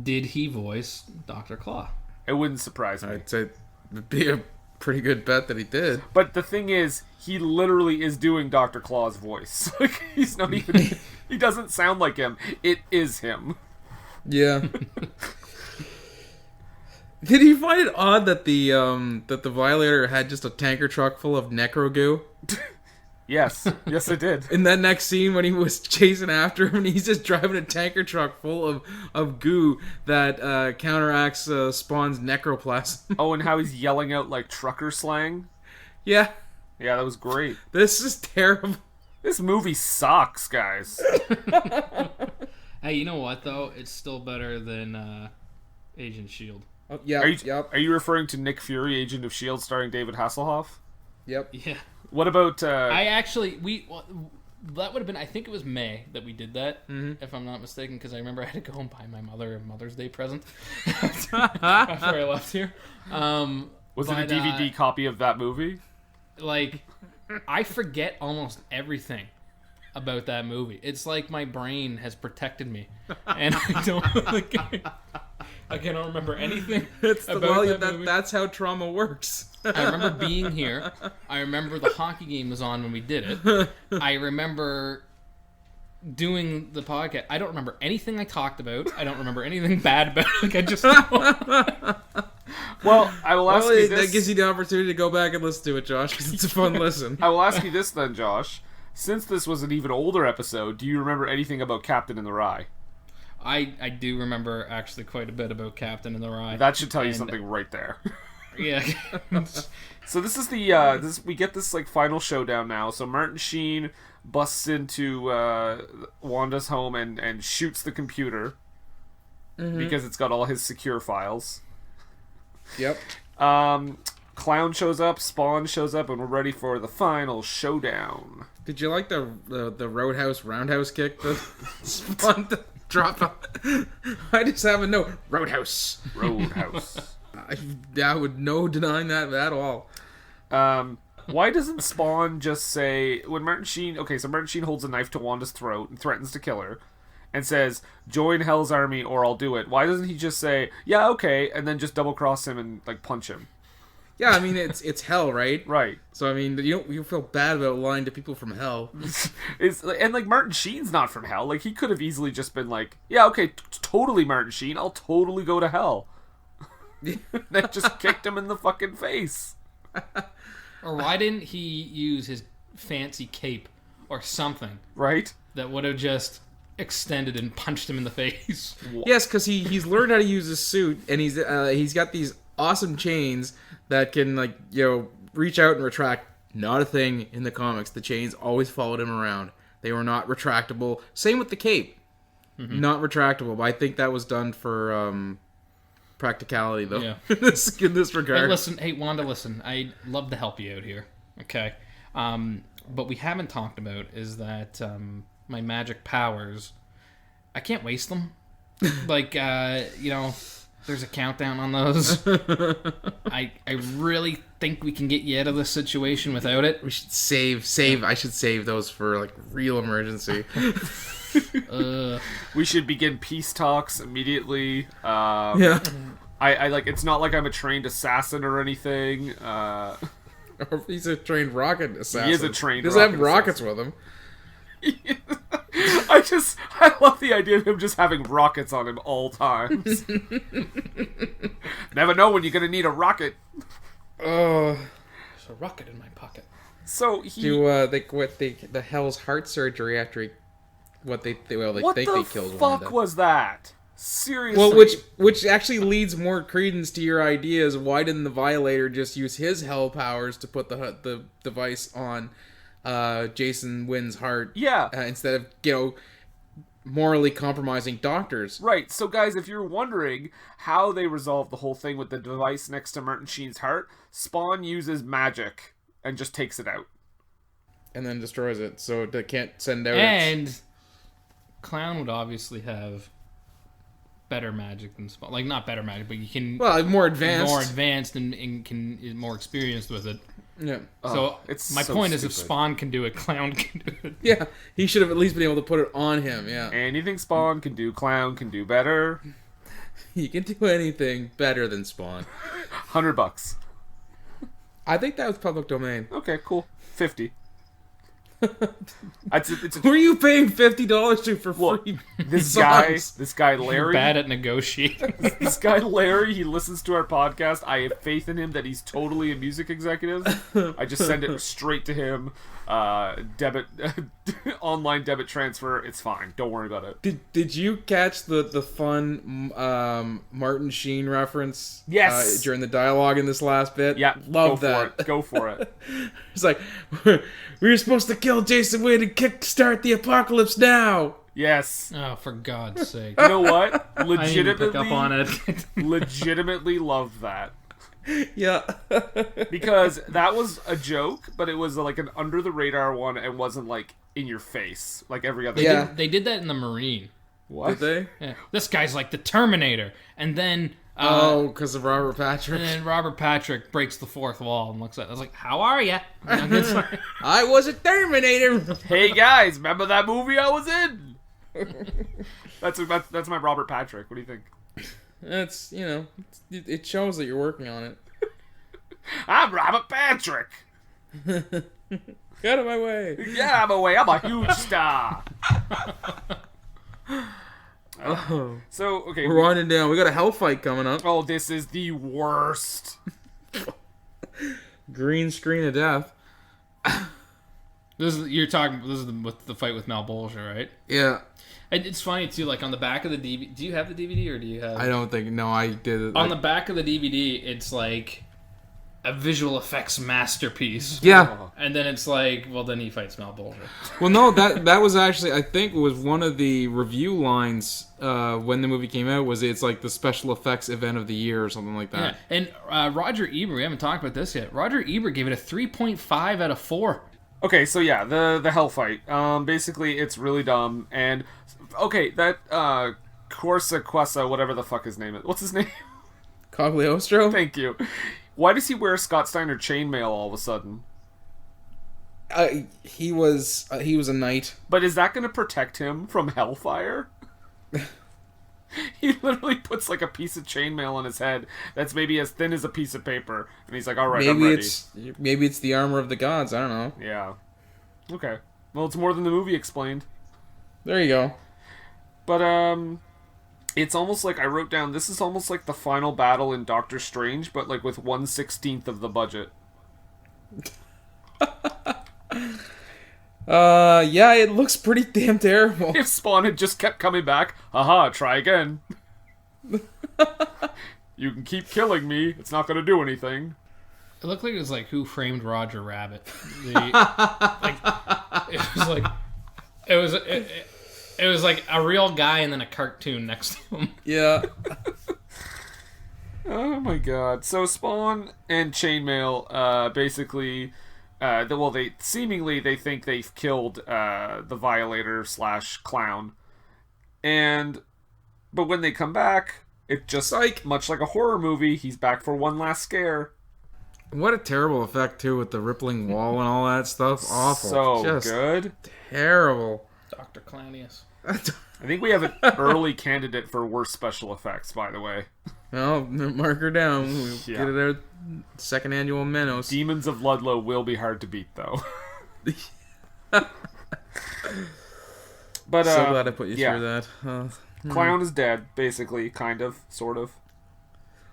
did he voice Dr. Claw? It wouldn't surprise me. I'd say it'd be a pretty good bet that he did. But the thing is, he literally is doing Dr. Claw's voice. Like, he's not even... he doesn't sound like him. It is him. Yeah. Did you find it odd that the Violator had just a tanker truck full of necro goo? Yes. Yes, I did. In that next scene when he was chasing after him and he's just driving a tanker truck full of goo that counteracts Spawn's necroplasm. Oh, and how he's yelling out like trucker slang. Yeah. Yeah, that was great. This is terrible. This movie sucks, guys. Hey, you know what though? It's still better than Agent Shield. Oh, yeah. Are you referring to Nick Fury, Agent of S.H.I.E.L.D., starring David Hasselhoff? Yep. Yeah. What about... I actually... that would have been... I think it was May that we did that, if I'm not mistaken, because I remember I had to go and buy my mother a Mother's Day present after I left here. Was it a DVD copy of that movie? Like, I forget almost everything about that movie. It's like my brain has protected me, and I don't... I cannot remember anything about that movie. That's how trauma works. I remember being here. I remember the hockey game was on when we did it. I remember doing the podcast. I don't remember anything I talked about. I don't remember anything bad about it. Like, I just... Well, I will ask you this. That gives you the opportunity to go back and listen to it, Josh, because it's a fun listen. I will ask you this then, Josh. Since this was an even older episode, do you remember anything about Captain in the Rye? I do remember actually quite a bit about Captain in the Rye. That should tell you something right there. Yeah. So this is the we get this like final showdown now. So Martin Sheen busts into Wanda's home and shoots the computer because it's got all his secure files. Yep. Clown shows up, Spawn shows up, and we're ready for the final showdown. Did you like the roundhouse kick that Spawn dropped on? I just have a note. Roadhouse. I would no denying that at all. Why doesn't Spawn just say when Martin Sheen? Okay, so Martin Sheen holds a knife to Wanda's throat and threatens to kill her, and says, "Join Hell's army or I'll do it." Why doesn't he just say, "Yeah, okay," and then just double cross him and like punch him? Yeah, I mean it's hell, right? Right. So I mean you feel bad about lying to people from hell. And like Martin Sheen's not from hell. Like he could have easily just been like, "Yeah, okay, totally Martin Sheen. I'll totally go to hell." Then just kicked him in the fucking face. Or why didn't he use his fancy cape or something? Right? That would have just extended and punched him in the face. Yes, because he's learned how to use his suit, and he's got these awesome chains that can reach out and retract. Not a thing in the comics. The chains always followed him around. They were not retractable. Same with the cape. Not retractable, but I think that was done for practicality, though. Yeah. in this regard. Hey, Wanda, listen. I'd love to help you out here. Okay? But we haven't talked about is that my magic powers, I can't waste them. Like, there's a countdown on those. I really think we can get you out of this situation without it. We should save. I should save those for like real emergency. We should begin peace talks immediately. Yeah. I like. It's not like I'm a trained assassin or anything. Or if he's a trained rocket assassin. He is a trained. He doesn't have rockets with him. I love the idea of him just having rockets on him all times. Never know when you're gonna need a rocket. There's a rocket in my pocket. So he the Hell's heart surgery after they think they killed Wanda. What the fuck was that? Seriously. Well, which actually leads more credence to your ideas. Why didn't the Violator just use his hell powers to put the device on Jason Wynn's heart? Yeah. Instead of morally compromising doctors. Right. So guys, if you're wondering how they resolved the whole thing with the device next to Martin Sheen's heart, Spawn uses magic and just takes it out. And then destroys it, so they can't send out. And Clown would obviously have better magic than Spawn. Like, not better magic, but you can... Well, more advanced. And is more experienced with it. Yeah. So, my point is, if Spawn can do it, Clown can do it. Yeah, he should have at least been able to put it on him, yeah. Anything Spawn can do, Clown can do better. He can do anything better than Spawn. $100. I think that was public domain. Okay, cool. 50. Who are you paying $50 to for free? This songs? guy You're Larry. bad at negotiating. This guy Larry, he listens to our podcast. I have faith in him that he's totally a music executive. I just send it straight to him. Debit, online debit transfer. It's fine. Don't worry about it. Did you catch the fun Martin Sheen reference? Yes. During the dialogue in this last bit. Yeah, love that. Go for it. It's like we were supposed to kill Jason Wade and kickstart the apocalypse now. Yes. Oh, for God's sake! You know what? I didn't even pick up on it. Legitimately love that. Yeah. Because that was a joke, but it was like an under the radar one and wasn't like in your face like every other. Yeah. They did that in the Marine. What? Did they? Yeah. This guy's like the Terminator, and then Because of Robert Patrick. and then Robert Patrick breaks the fourth wall and looks at. I was like, "How are ya?" I was a Terminator. Hey guys, remember that movie I was in? That's my Robert Patrick. What do you think? That's it shows that you're working on it. I'm Robert Patrick. Get out of my way. Yeah, I'm a huge star. Oh. So okay, We're winding down. We got a hell fight coming up. oh, this is the worst. Green screen of death. This is with the fight with Malbolgia, right? Yeah. And it's funny too. Like on the back of the DVD, do you have the DVD or do you have? I don't think. No, I did it. On the back of the DVD, it's like a visual effects masterpiece. Yeah. And then it's like, well, then he fights Malbolgia. Well, no, that was actually, I think, was one of the review lines when the movie came out. Was it's like the special effects event of the year or something like that. Yeah. And Roger Ebert, we haven't talked about this yet. Roger Ebert gave it a 3.5 out of 4. Okay, so yeah, the hell fight. Basically, it's really dumb. And okay, that Quasa, whatever the fuck his name is. What's his name? Cogliostro. Thank you. Why does he wear Scott Steiner chainmail all of a sudden? He was a knight. But is that going to protect him from hellfire? He literally puts like a piece of chainmail on his head that's maybe as thin as a piece of paper, and he's like, "All right, I'm ready." Maybe it's the armor of the gods. I don't know. Yeah. Okay. Well, it's more than the movie explained. There you go. But it's almost like I wrote down. This is almost like the final battle in Doctor Strange, but like with 1/16 of the budget. Yeah, it looks pretty damn terrible. If Spawn had just kept coming back, haha, try again. You can keep killing me. It's not going to do anything. It looked like it was like Who Framed Roger Rabbit. It was like a real guy and then a cartoon next to him. Yeah. Oh my god. So Spawn and Chainmail basically they seemingly think they've killed the Violator / clown. But when they come back, it's just like much like a horror movie, he's back for one last scare. What a terrible effect too, with the rippling wall and all that stuff. Awful. So just good. Terrible. Dr. Claudius. I think we have an early candidate for worst special effects, by the way. Well, mark her down. We'll Yeah. get it out. Second annual Menos. Demons of Ludlow will be hard to beat, though. But so glad I put you yeah. through that. Clown is dead, basically, kind of, sort of.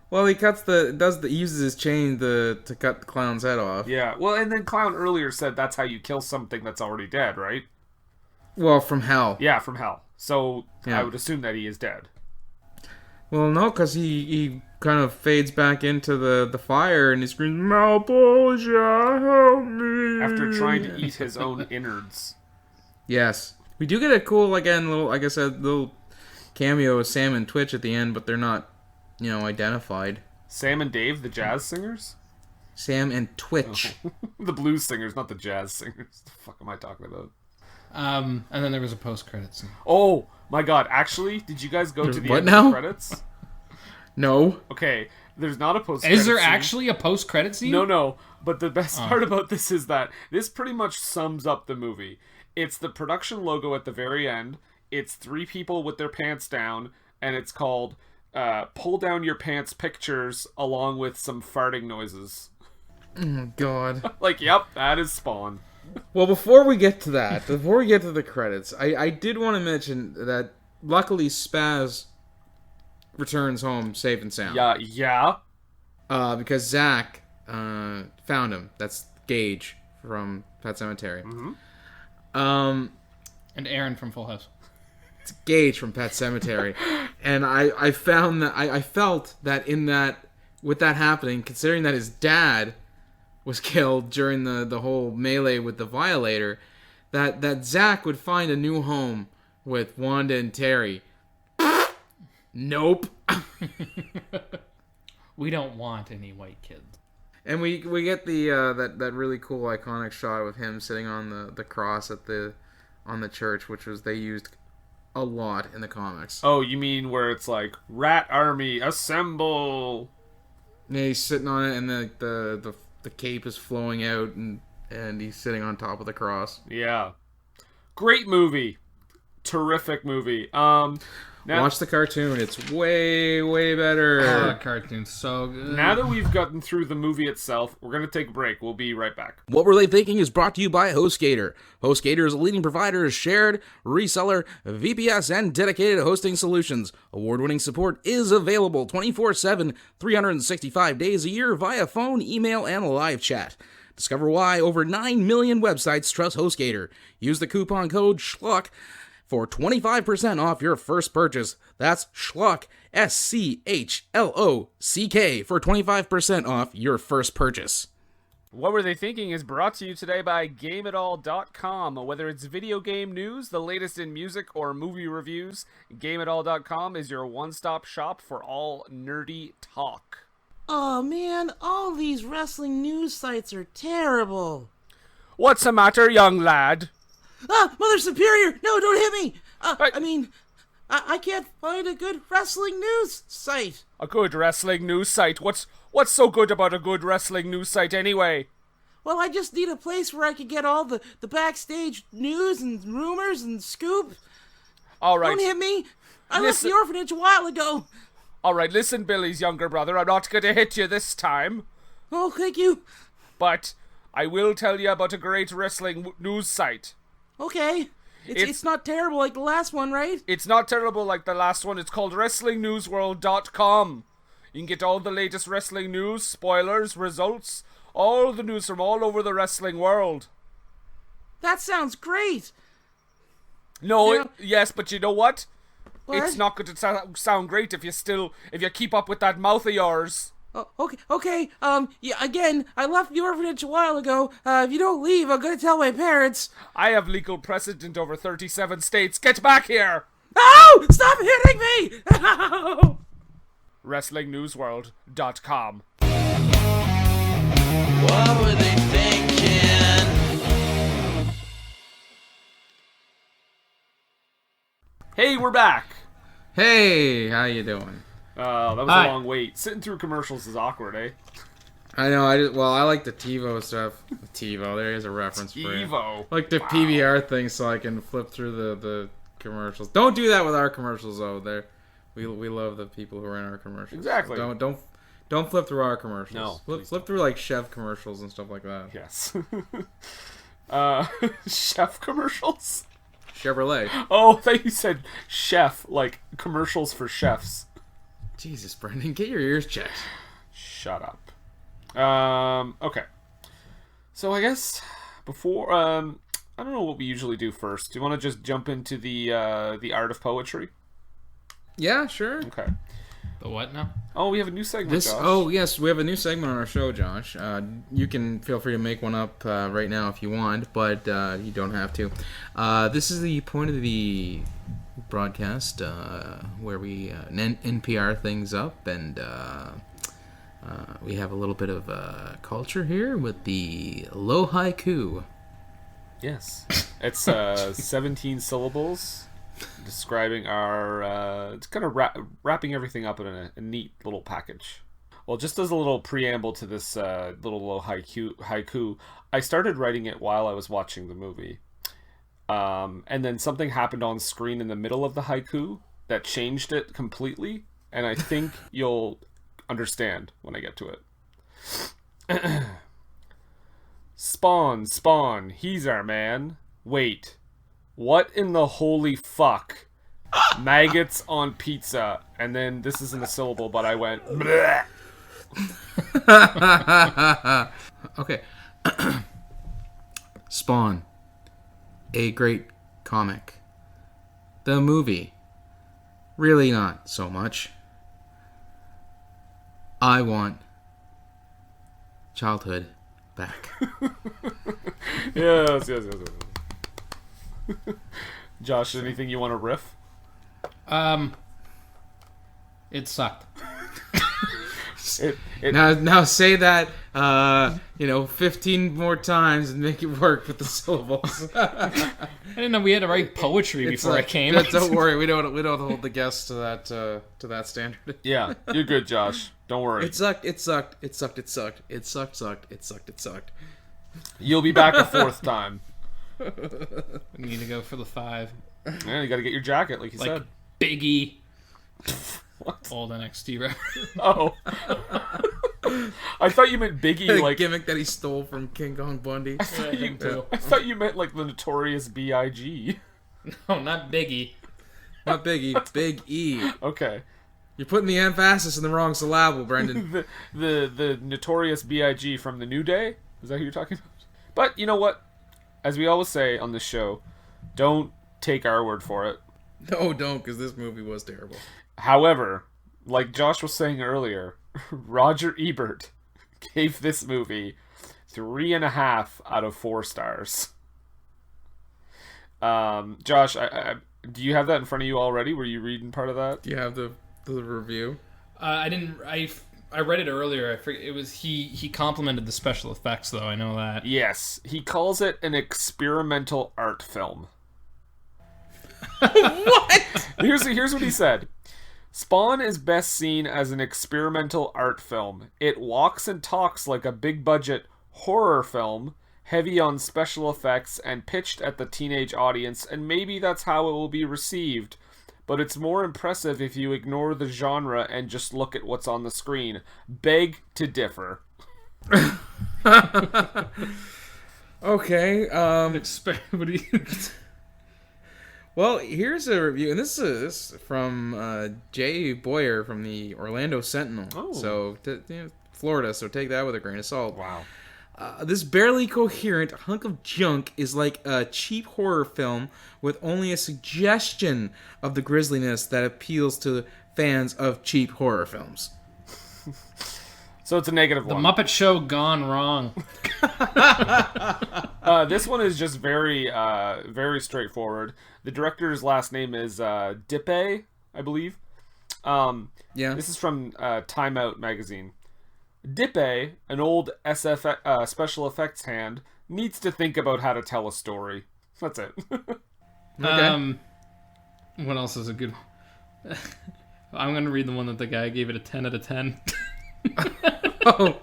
Well, he uses his chain to cut the clown's head off. Yeah. Well, and then Clown earlier said that's how you kill something that's already dead, right? Well, from hell. Yeah, from hell. So Yeah. I would assume that he is dead. Well, no, because he kind of fades back into the fire and he screams, "Malbolgia, help me!" After trying to eat his own innards. Yes. We do get a cool, again, little, like I said, little cameo of Sam and Twitch at the end, but they're not, identified. Sam and Dave, the jazz singers? Sam and Twitch. Oh. The blues singers, not the jazz singers. The fuck am I talking about? And then there was a post-credit scene. Oh, my God. Actually, did you guys go to the what end now? of the credits? No. Okay, there's not a post-credit Is there scene. actually a post-credit scene? No. But the best part about this is that this pretty much sums up the movie. It's the production logo at the very end. It's 3 people with their pants down, and it's called Pull Down Your Pants Pictures, along with some farting noises. Oh, God. Like, yep, that is Spawn. Well, before we get to that, before we get to the credits, I did want to mention that luckily Spaz returns home safe and sound. Yeah. Because Zach found him. That's Gage from Pet Sematary. And Aaron from Full House. It's Gage from Pet Sematary. And I found that I felt that with that happening, considering that his dad was killed during the whole melee with the Violator, that Zach would find a new home with Wanda and Terry. Nope. We don't want any white kids. And we get the that really cool iconic shot with him sitting on the cross on the church, which was they used a lot in the comics. Oh, you mean where it's like Rat Army assemble? Yeah, he's sitting on it, and the cape is flowing out, and he's sitting on top of the cross. Yeah, great movie, terrific movie. Now, watch the cartoon; it's way better. Oh, that cartoon's so good. now that we've gotten through the movie itself, we're gonna take a break. We'll be right back. What Were They Thinking is brought to you by HostGator. HostGator is a leading provider of shared, reseller, VPS, and dedicated hosting solutions. Award-winning support is available 24/7, 365 days a year via phone, email, and live chat. Discover why over 9 million websites trust HostGator. Use the coupon code SCHLUCK for 25% off your first purchase. That's SCHLUCK, SCHLOCK, for 25% off your first purchase. What Were They Thinking is brought to you today by GameItAll.com. Whether it's video game news, the latest in music, or movie reviews, GameItAll.com is your one-stop shop for all nerdy talk. Oh man, all these wrestling news sites are terrible. What's the matter, young lad? Ah, Mother Superior! No, don't hit me! I can't find a good wrestling news site. A good wrestling news site? What's so good about a good wrestling news site anyway? Well, I just need a place where I can get all the backstage news and rumors and scoop. All right. Don't hit me! I left Listen- the orphanage a while ago. All right, listen, Billy's younger brother. I'm not going to hit you this time, Oh, thank you. but I will tell you about a great wrestling news site. Okay. It's not terrible like the last one, right? It's not terrible like the last one. It's called WrestlingNewsWorld.com. You can get all the latest wrestling news, spoilers, results, all the news from all over the wrestling world. That sounds great. No, Yeah. yes, but you know what? What? It's not going to sound great if you keep up with that mouth of yours. Oh, okay, yeah, again, I left the orphanage a while ago. If you don't leave, I'm gonna tell my parents. I have legal precedent over 37 states. Get back here! No! Stop hitting me! No! WrestlingNewsWorld.com. What were they thinking? Hey, we're back! Hey, how you doing? That was Hi. a long wait. Sitting through commercials is awkward, eh? I know. I like the TiVo stuff. TiVo, there is a reference for you. Evo. Like the PVR thing, so I can flip through the commercials. Don't do that with our commercials, though. We love the people who are in our commercials. Exactly. Don't flip through our commercials. No, flip through like chef commercials and stuff like that. Yes. Chef commercials? Chevrolet. Oh, I thought you said chef, like commercials for chefs. Jesus, Brendan, get your ears checked. Shut up. Okay. So I guess before I don't know what we usually do first. Do you want to just jump into the art of poetry? Yeah, sure. Okay. The what now? Oh, we have a new segment. Josh. Oh yes, we have a new segment on our show, Josh. You can feel free to make one up right now if you want, but you don't have to. This is the point of the broadcast where we NPR things up, and we have a little bit of culture here with the low haiku. Yes. It's 17 syllables describing our it's kind of wrapping everything up in a neat little package. Well, just as a little preamble to this little low haiku, I started writing it while I was watching the movie. And then something happened on screen in the middle of the haiku that changed it completely, and I think you'll understand when I get to it. Spawn, he's our man. Wait, what in the holy fuck? Maggots on pizza. And then this isn't a syllable, but I went, bleh. Okay. Spawn. A great comic. The movie. Really not so much. I want childhood back. Yes. Josh, anything you want to riff? It sucked. Now say that 15 more times and make it work with the syllables. I didn't know we had to write poetry before I came. Don't worry, we don't hold the guests to that standard. Yeah, you're good, Josh. Don't worry. It sucked. You'll be back a fourth time. We need to go for the 5. Yeah, you got to get your jacket, like you said. Biggie. What? Old NXT record. Oh. I thought you meant Biggie, like gimmick that he stole from King Kong Bundy. I thought you meant like the Notorious B.I.G. No, not Biggie. Not Biggie, Big E. Okay. You're putting the emphasis in the wrong syllable, Brendan. the Notorious B.I.G. from the New Day? Is that who you're talking about? But you know what? As we always say on this show, don't take our word for it. No, don't, because this movie was terrible. However, like Josh was saying earlier, Roger Ebert gave this movie 3.5 out of 4 stars. Josh, do you have that in front of you already? Were you reading part of that? Do you have the review? I didn't. I read it earlier. I forget, it was he complimented the special effects, though. I know that. Yes, he calls it an experimental art film. What? Here's what he said. Spawn is best seen as an experimental art film. It walks and talks like a big-budget horror film, heavy on special effects and pitched at the teenage audience, and maybe that's how it will be received. But it's more impressive if you ignore the genre and just look at what's on the screen. Beg to differ. Okay. What Well, here's a review, and this is from Jay Boyer from the Orlando Sentinel. Oh. So, Florida, so take that with a grain of salt. Wow. This barely coherent hunk of junk is like a cheap horror film with only a suggestion of the grisliness that appeals to fans of cheap horror films. So it's a negative The one. Muppet Show gone wrong. This one is just very, very straightforward. The director's last name is Dippe, I believe. Yeah. This is from Time Out magazine. Dippe, an old SF special effects hand, needs to think about how to tell a story. That's it. Okay. What else is a good one? I'm going to read the one that the guy gave it a 10 out of 10. Oh.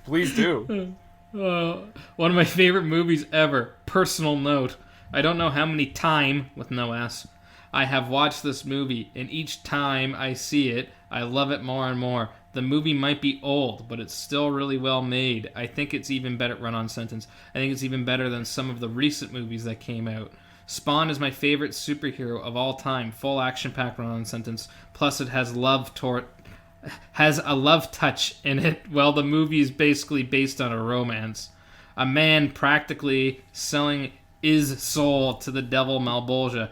Please do. One of my favorite movies ever. Personal note. I don't know how many time, with no S, I have watched this movie, and each time I see it, I love it more and more. The movie might be old, but it's still really well made. I think it's even better. Run-on sentence. I think it's even better than some of the recent movies that came out. Spawn is my favorite superhero of all time. Full action-packed run-on sentence. Plus, it has a love touch in it. Well, the movie is basically based on a romance. A man practically selling his soul to the devil Malbolgia.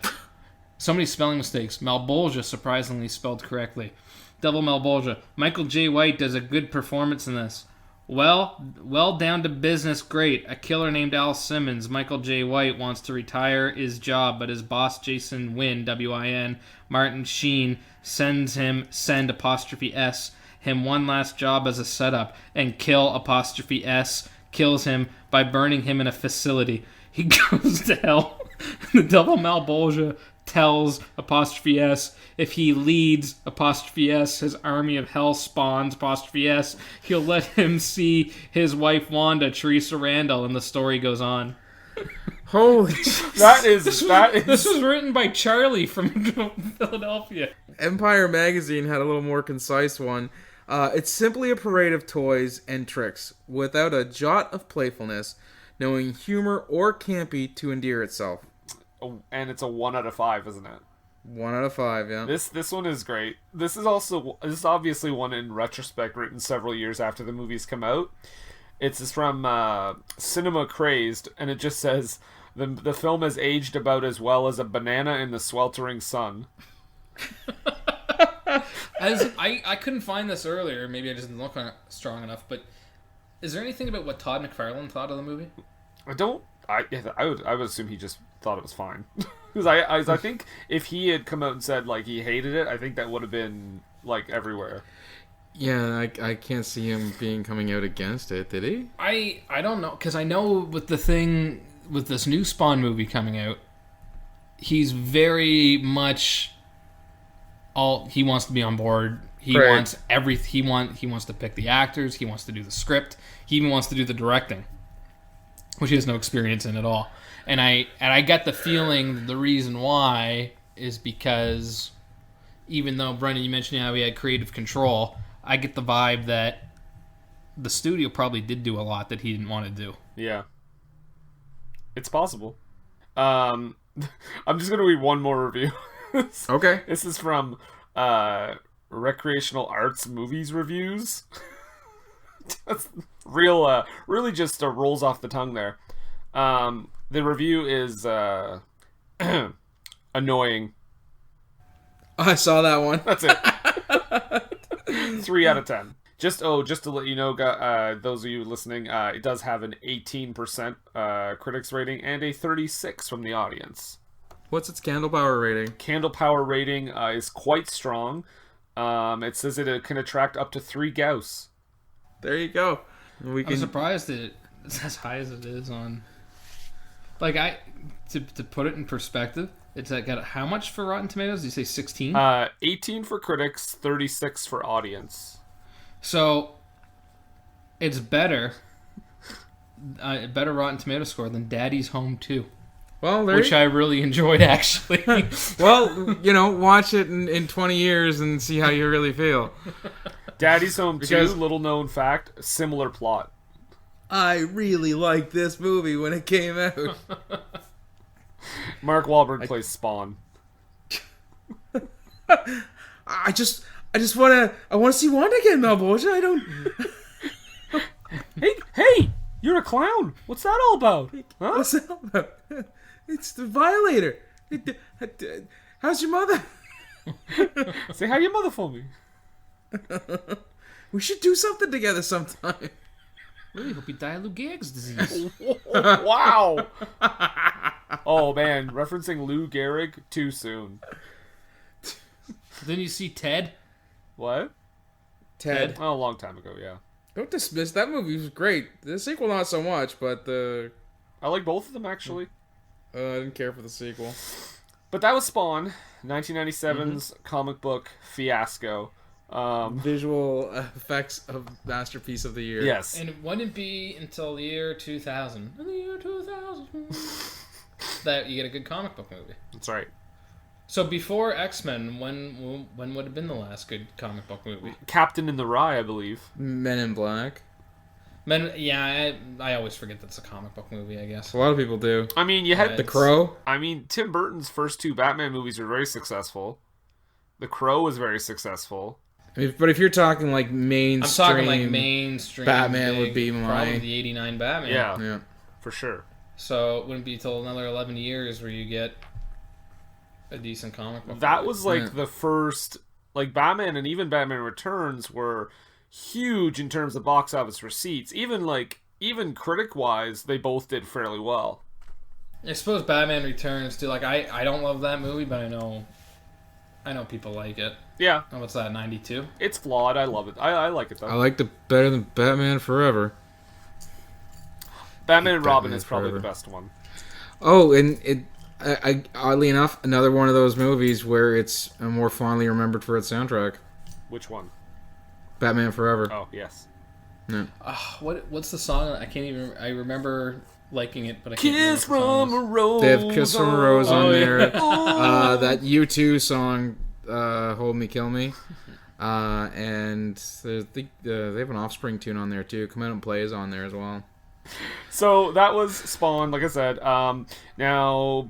So many spelling mistakes. Malbolgia, surprisingly spelled correctly. Devil Malbolgia. Michael J. White does a good performance in this. Well down to business great. A killer named Al Simmons. Michael J. White wants to retire his job, but his boss Jason Wynn, W-I-N, Martin Sheen, send S, him one last job as a setup, and S, kills him by burning him in a facility. He goes to hell. The devil Malbolgia tells S if he leads S his army of hell spawns S, he'll let him see his wife Wanda, Teresa Randall, and the story goes on. Holy This was written by Charlie from Philadelphia. Empire Magazine had a little more concise one. It's simply a parade of toys and tricks, without a jot of playfulness, knowing humor or campy to endear itself. Oh, and it's a 1 out of 5, isn't it? 1 out of 5, yeah. This one is great. This is obviously one in retrospect, written several years after the movies come out. It's from Cinema Crazed, and it just says the film has aged about as well as a banana in the sweltering sun. I couldn't find this earlier. Maybe I just didn't look on it strong enough. But is there anything about what Todd McFarlane thought of the movie? I would assume he just thought it was fine. Because I think if he had come out and said like he hated it, I think that would have been like everywhere. Yeah, I can't see him coming out against it, did he? I don't know, because I know with this new Spawn movie coming out, he's very much he wants to be on board. He Right. wants he wants to pick the actors, he wants to do the script, he even wants to do the directing, which he has no experience in at all. And I get the feeling that the reason why is because even though, Brendan, you mentioned how he had creative control, I get the vibe that the studio probably did do a lot that he didn't want to do. Yeah, it's possible. I'm just gonna read one more review. Okay. This is from Recreational Arts Movies Reviews. That's really just rolls off the tongue there. The review is annoying. I saw that one. That's it. 3 out of 10. Just to let you know, those of you listening, it does have an 18% critics rating and a 36 from the audience. What's its Candle Power rating? Candle Power rating is quite strong. It says it can attract up to 3 Gauss. There you go. I'm surprised that it's as high as it is on. Like, to put it in perspective, it's got how much for Rotten Tomatoes? Did you say 16? 18 for critics, 36 for audience. So it's better Rotten Tomato score than Daddy's Home 2. Well, which I really enjoyed, actually. Well, watch it in 20 years and see how you really feel. Daddy's Home 2, little known fact, similar plot. I really liked this movie when it came out. Mark Wahlberg plays Spawn. I just want to see Wanda get Melbourne. I don't. Hey, you're a clown. What's that all about? Huh? What's that about? It's the Violator. How's your mother? Say hi to your mother for me. We should do something together sometime. Really hope you die of Lou Gehrig's disease. Wow. Oh man, referencing Lou Gehrig too soon. Then you see Ted. What? Ted. Oh, a long time ago, yeah. Don't dismiss that movie. Was great. The sequel not so much, but I like both of them actually. I didn't care for the sequel. But that was Spawn, 1997's comic book fiasco. Visual effects of masterpiece of the year. Yes. And it wouldn't be until the year 2000. In the year 2000. that you get a good comic book movie. That's right. So before X-Men, when would have been the last good comic book movie? Captain in the Rye, I believe. Men in Black. I always forget that's a comic book movie, I guess. A lot of people do. I mean, you had The Crow. I mean, Tim Burton's first 2 Batman movies were very successful. The Crow was very successful. But if you're talking like mainstream, I'm talking like mainstream. Batman would be probably the '89 Batman. Yeah, for sure. So it wouldn't be till another 11 years where you get a decent comic book. That movie. was like the first, like Batman and even Batman Returns were huge in terms of box office receipts. Even critic wise, they both did fairly well. I suppose Batman Returns too. Like I don't love that movie, but I know people like it. Yeah. Oh, what's that? 92. It's flawed. I love it. I like it though. I liked it better than Batman Forever. Batman and Robin is Forever. probably the best one. Oh, and I oddly enough, another one of those movies where it's more fondly remembered for its soundtrack. Which one? Batman Forever. Oh, yes. Yeah. What's the song? I can't even. I remember liking it, but I can't Kiss remember from a Rose. They have Kiss from a Rose on there. Yeah. That U2 song, Hold Me, Kill Me. And they have an Offspring tune on there too. Come Out and Play is on there as well. So that was Spawn, like I said. Now,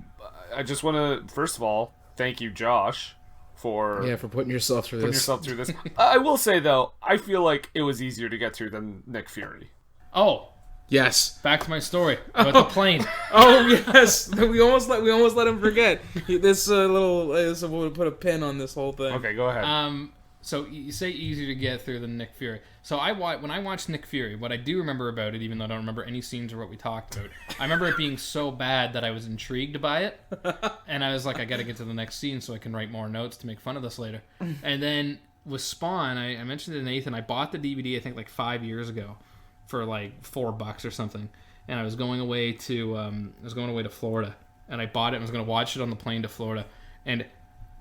I just want to, first of all, thank you, Josh, for putting yourself through this. I will say, though, I feel like it was easier to get through than Nick Fury. Oh, yes. back to my story about the plane. Oh yes, we almost let him forget. We'll put a pin on this whole thing. Okay, go ahead. So you say easier to get through than Nick Fury. So when I watched Nick Fury, what I do remember about it, even though I don't remember any scenes or what we talked about, I remember it being so bad that I was intrigued by it, and I was like, I got to get to the next scene so I can write more notes to make fun of this later. And then with Spawn, I mentioned to Nathan, I bought the DVD I think like 5 years ago for like $4 or something, and I was going away to Florida, and I bought it and was going to watch it on the plane to Florida, and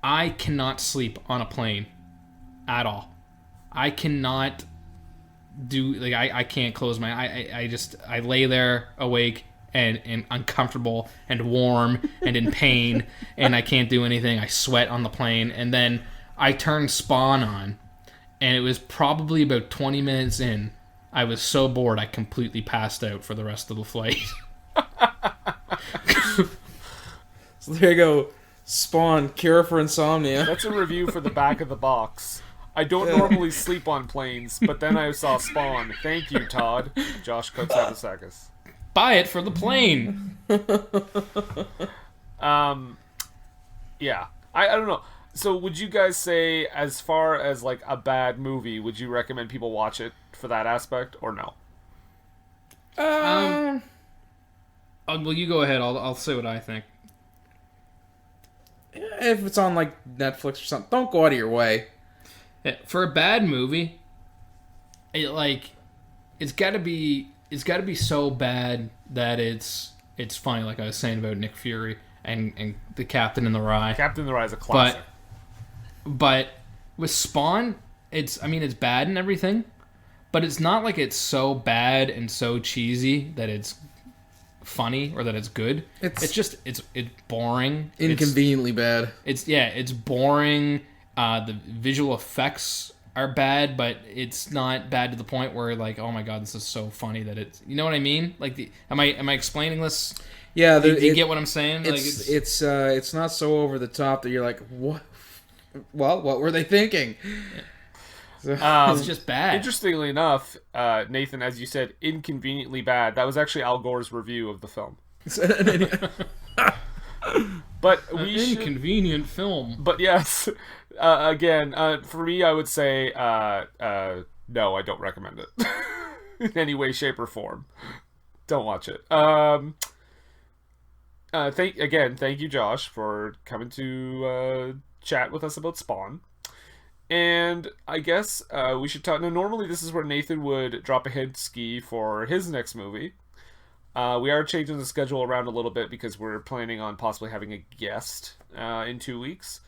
I cannot sleep on a plane at all. I cannot do, like, I can't close my I lay there awake and uncomfortable and warm and in pain, and I can't do anything. I sweat on the plane, and then I turned Spawn on, and it was probably about 20 minutes in. I was so bored I completely passed out for the rest of the flight. So there you go. Spawn, cure for insomnia. That's a review for the back of the box. I don't normally sleep on planes, but then I saw Spawn. Thank you, Todd. Josh Kotsabasakis. Buy it for the plane. Yeah. I don't know. So would you guys say, as far as like a bad movie, would you recommend people watch it for that aspect, or no? Well, you go ahead. I'll say what I think. If it's on like Netflix or something, don't go out of your way. Yeah, for a bad movie, it's got to be so bad that it's funny. Like I was saying about Nick Fury and the Captain in the Rye. Captain in the Rye is a classic. But with Spawn, it's bad and everything, but it's not like it's so bad and so cheesy that it's funny or that it's good. It's boring. Inconveniently bad. It's boring. The visual effects are bad, but it's not bad to the point where like, oh my god, this is so funny that it's, you know what I mean? Like, am I explaining this? Yeah, do you get what I'm saying? It's not so over the top that you're like, what? Well, what were they thinking? It's just bad. Interestingly enough, Nathan, as you said, inconveniently bad. That was actually Al Gore's review of the film. But inconvenient film. But yes, again, for me, I would say no. I don't recommend it in any way, shape, or form. Don't watch it. Thank you, Josh, for coming to chat with us about Spawn. And I guess we should talk. Now, normally this is where Nathan would drop a hint ski for his next movie. We are changing the schedule around a little bit because we're planning on possibly having a guest in 2 weeks.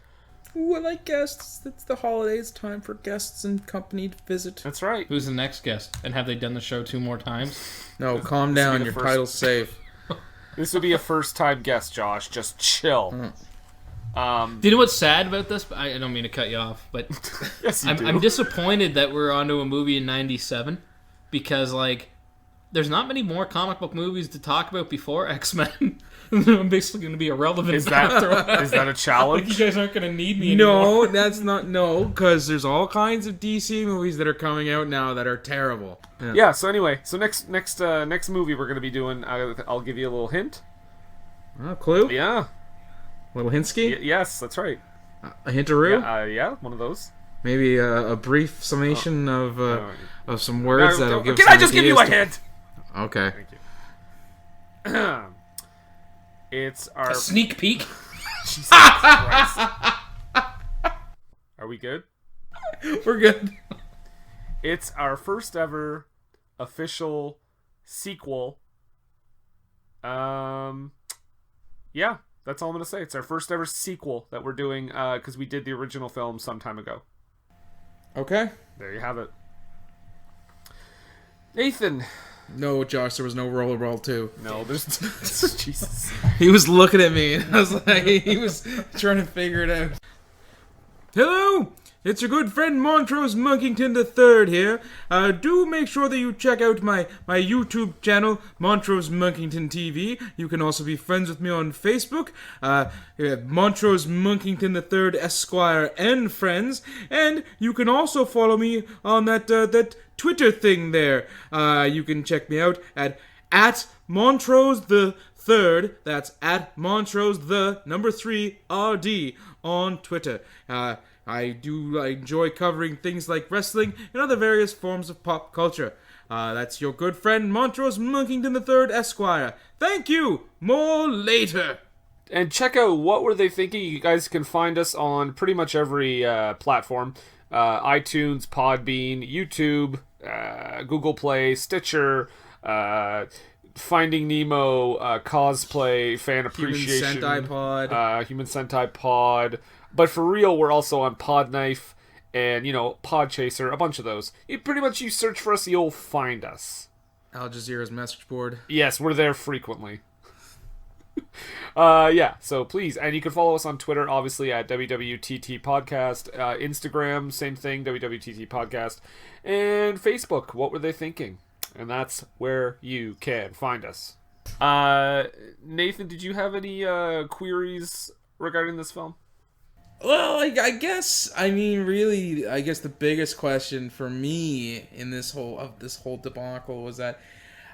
Ooh, I like guests. It's the holidays, time for guests and company to visit. That's right. Who's the next guest? And have they done the show 2 more times? No, calm down. Your title's safe. This would be a first-time guest, Josh. Just chill. Do you know what's sad about this? I don't mean to cut you off, but yes, you do. I'm disappointed that we're onto a movie in '97 because, like, there's not many more comic book movies to talk about before X-Men. I'm basically going to be irrelevant. Is that a challenge? Like, you guys aren't going to need me anymore. No, that's not. No, because there's all kinds of DC movies that are coming out now that are terrible. Yeah. So anyway, next movie we're going to be doing. I'll give you a little hint. Oh, clue? Yeah. Little Hinsky? Yes, that's right. A hintaroo? Yeah, one of those. Maybe a brief summation of some words that'll give. Can I just give you a hint? Okay. Thank you. It's our a sneak peek. Jesus Christ. Are we good? We're good. It's our first ever official sequel. Yeah. That's all I'm going to say. It's our first ever sequel that we're doing because we did the original film some time ago. Okay. There you have it. Nathan. No, Josh, there was no Rollerball 2. No, there's... Jesus. He was looking at me, and I was like, he was trying to figure it out. Hello! It's your good friend Montrose Monkington III here. Do make sure that you check out my YouTube channel, Montrose Monkington TV. You can also be friends with me on Facebook, Montrose Monkington III Esquire and Friends. And you can also follow me on that Twitter thing there. You can check me out at Montrose the Third. That's at Montrose the number 3 RD on Twitter. I enjoy covering things like wrestling and other various forms of pop culture. That's your good friend Montrose Monkington III Esquire. Thank you. More later. And check out What Were They Thinking? You guys can find us on pretty much every platform. iTunes, Podbean, YouTube, Google Play, Stitcher, Finding Nemo, cosplay, fan appreciation. Human Sentai Pod. But for real, we're also on Podknife and, Podchaser, a bunch of those. You search for us, you'll find us. Al Jazeera's message board. Yes, we're there frequently. So please. And you can follow us on Twitter, obviously, at WWTT Podcast. Instagram, same thing, WWTT Podcast. And Facebook, What Were They Thinking? And that's where you can find us. Nathan, did you have any queries regarding this film? Well, I guess the biggest question for me in this whole debacle was that,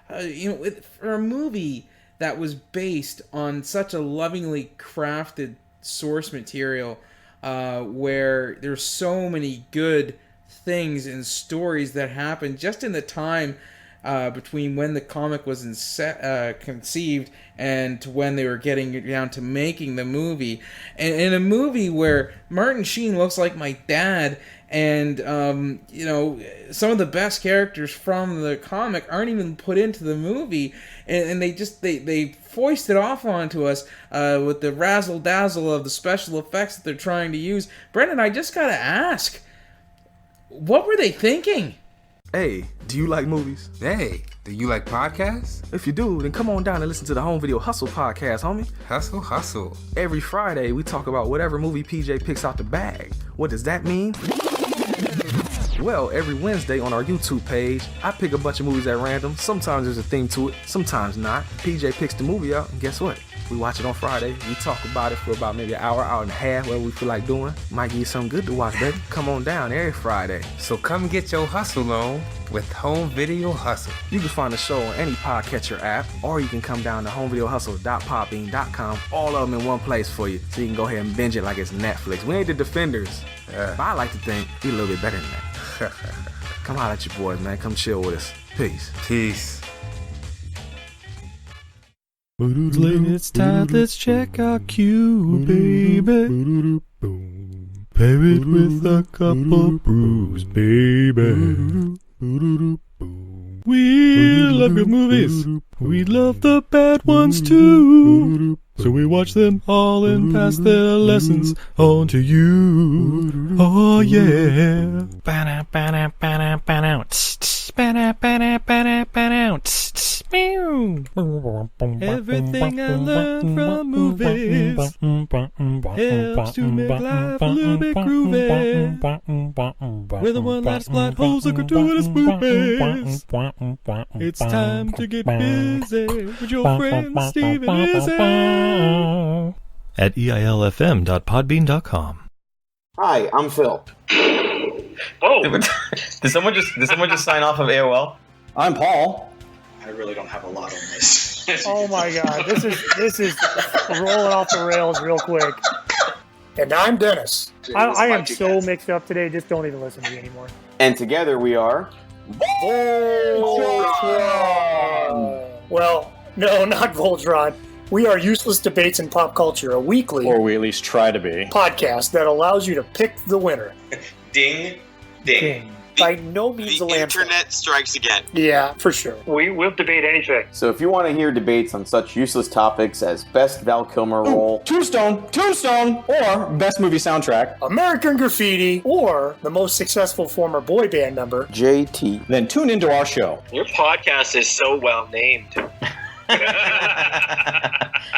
for a movie that was based on such a lovingly crafted source material, where there's so many good things and stories that happened just in the time between when the comic was conceived and to when they were getting down to making the movie. And in a movie where Martin Sheen looks like my dad, and some of the best characters from the comic aren't even put into the movie, and they foist it off onto us with the razzle dazzle of the special effects that they're trying to use. Brendan, I just gotta ask, what were they thinking? Hey, do you like movies? Hey, do you like podcasts? If you do, then come on down and listen to the Home Video Hustle podcast, homie. Hustle. Every Friday, we talk about whatever movie PJ picks out the bag. What does that mean? Well, every Wednesday on our YouTube page, I pick a bunch of movies at random. Sometimes there's a theme to it, sometimes not. PJ picks the movie out, and guess what? We watch it on Friday. We talk about it for about maybe an hour and a half, whatever we feel like doing. Might give you something good to watch, baby. Come on down every Friday. So come get your hustle on with Home Video Hustle. You can find the show on any podcatcher app, or you can come down to homevideohustle.podbean.com. All of them in one place for you, so you can go ahead and binge it like it's Netflix. We ain't the Defenders, but I like to think we a little bit better than that. Come holler at your boys, man. Come chill with us. Peace. It's time, let's check our cue, baby. Pair it with a couple brews, baby. We love good movies. We love the bad ones too. So we watch them all and pass their lessons on to you. Oh yeah. Everything I learned from movies helps to make life a little bit groovy. With a one-liner plot holes and gratuitous movies. It's time to get busy with your friend Steve and Izzy. At eilfm.podbean.com. Hi, I'm Phil. Whoa! Did someone just sign off of AOL? I'm Paul. I really don't have a lot on this. Oh my god, this is rolling off the rails real quick. And I'm Dennis. I am so mixed up today, just don't even listen to me anymore. And together we are... Voltron! Well, no, not Voltron. We are Useless Debates in Pop Culture, a weekly... Or we at least try to be. ...podcast that allows you to pick the winner. Ding, ding. By no means the a lamp. Internet strikes again. Yeah, for sure. We'll debate anything. So if you want to hear debates on such useless topics as best Val Kilmer role, Tombstone, or best movie soundtrack, American Graffiti, or the most successful former boy band member, JT, then tune into our show. Your podcast is so well named.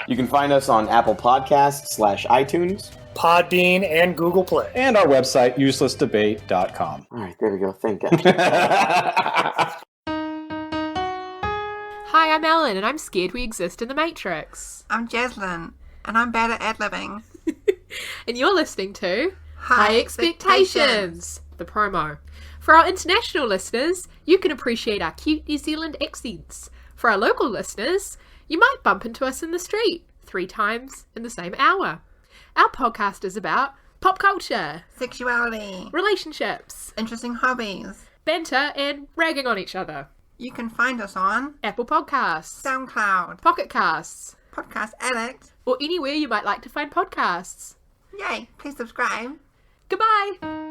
You can find us on Apple Podcasts /iTunes, Podbean, and Google Play. And our website, uselessdebate.com. All right, there we go. Thank God. Hi, I'm Ellen, and I'm scared we exist in the Matrix. I'm Jaslyn, and I'm bad at ad-libbing. And you're listening to High Expectations, the promo. For our international listeners, you can appreciate our cute New Zealand accents. For our local listeners, you might bump into us in the street 3 times in the same hour. Our podcast is about pop culture, sexuality, relationships, interesting hobbies, banter, and ragging on each other. You can find us on Apple Podcasts, SoundCloud, Pocket Casts, Podcast Addict, or anywhere you might like to find podcasts. Yay, please subscribe. Goodbye!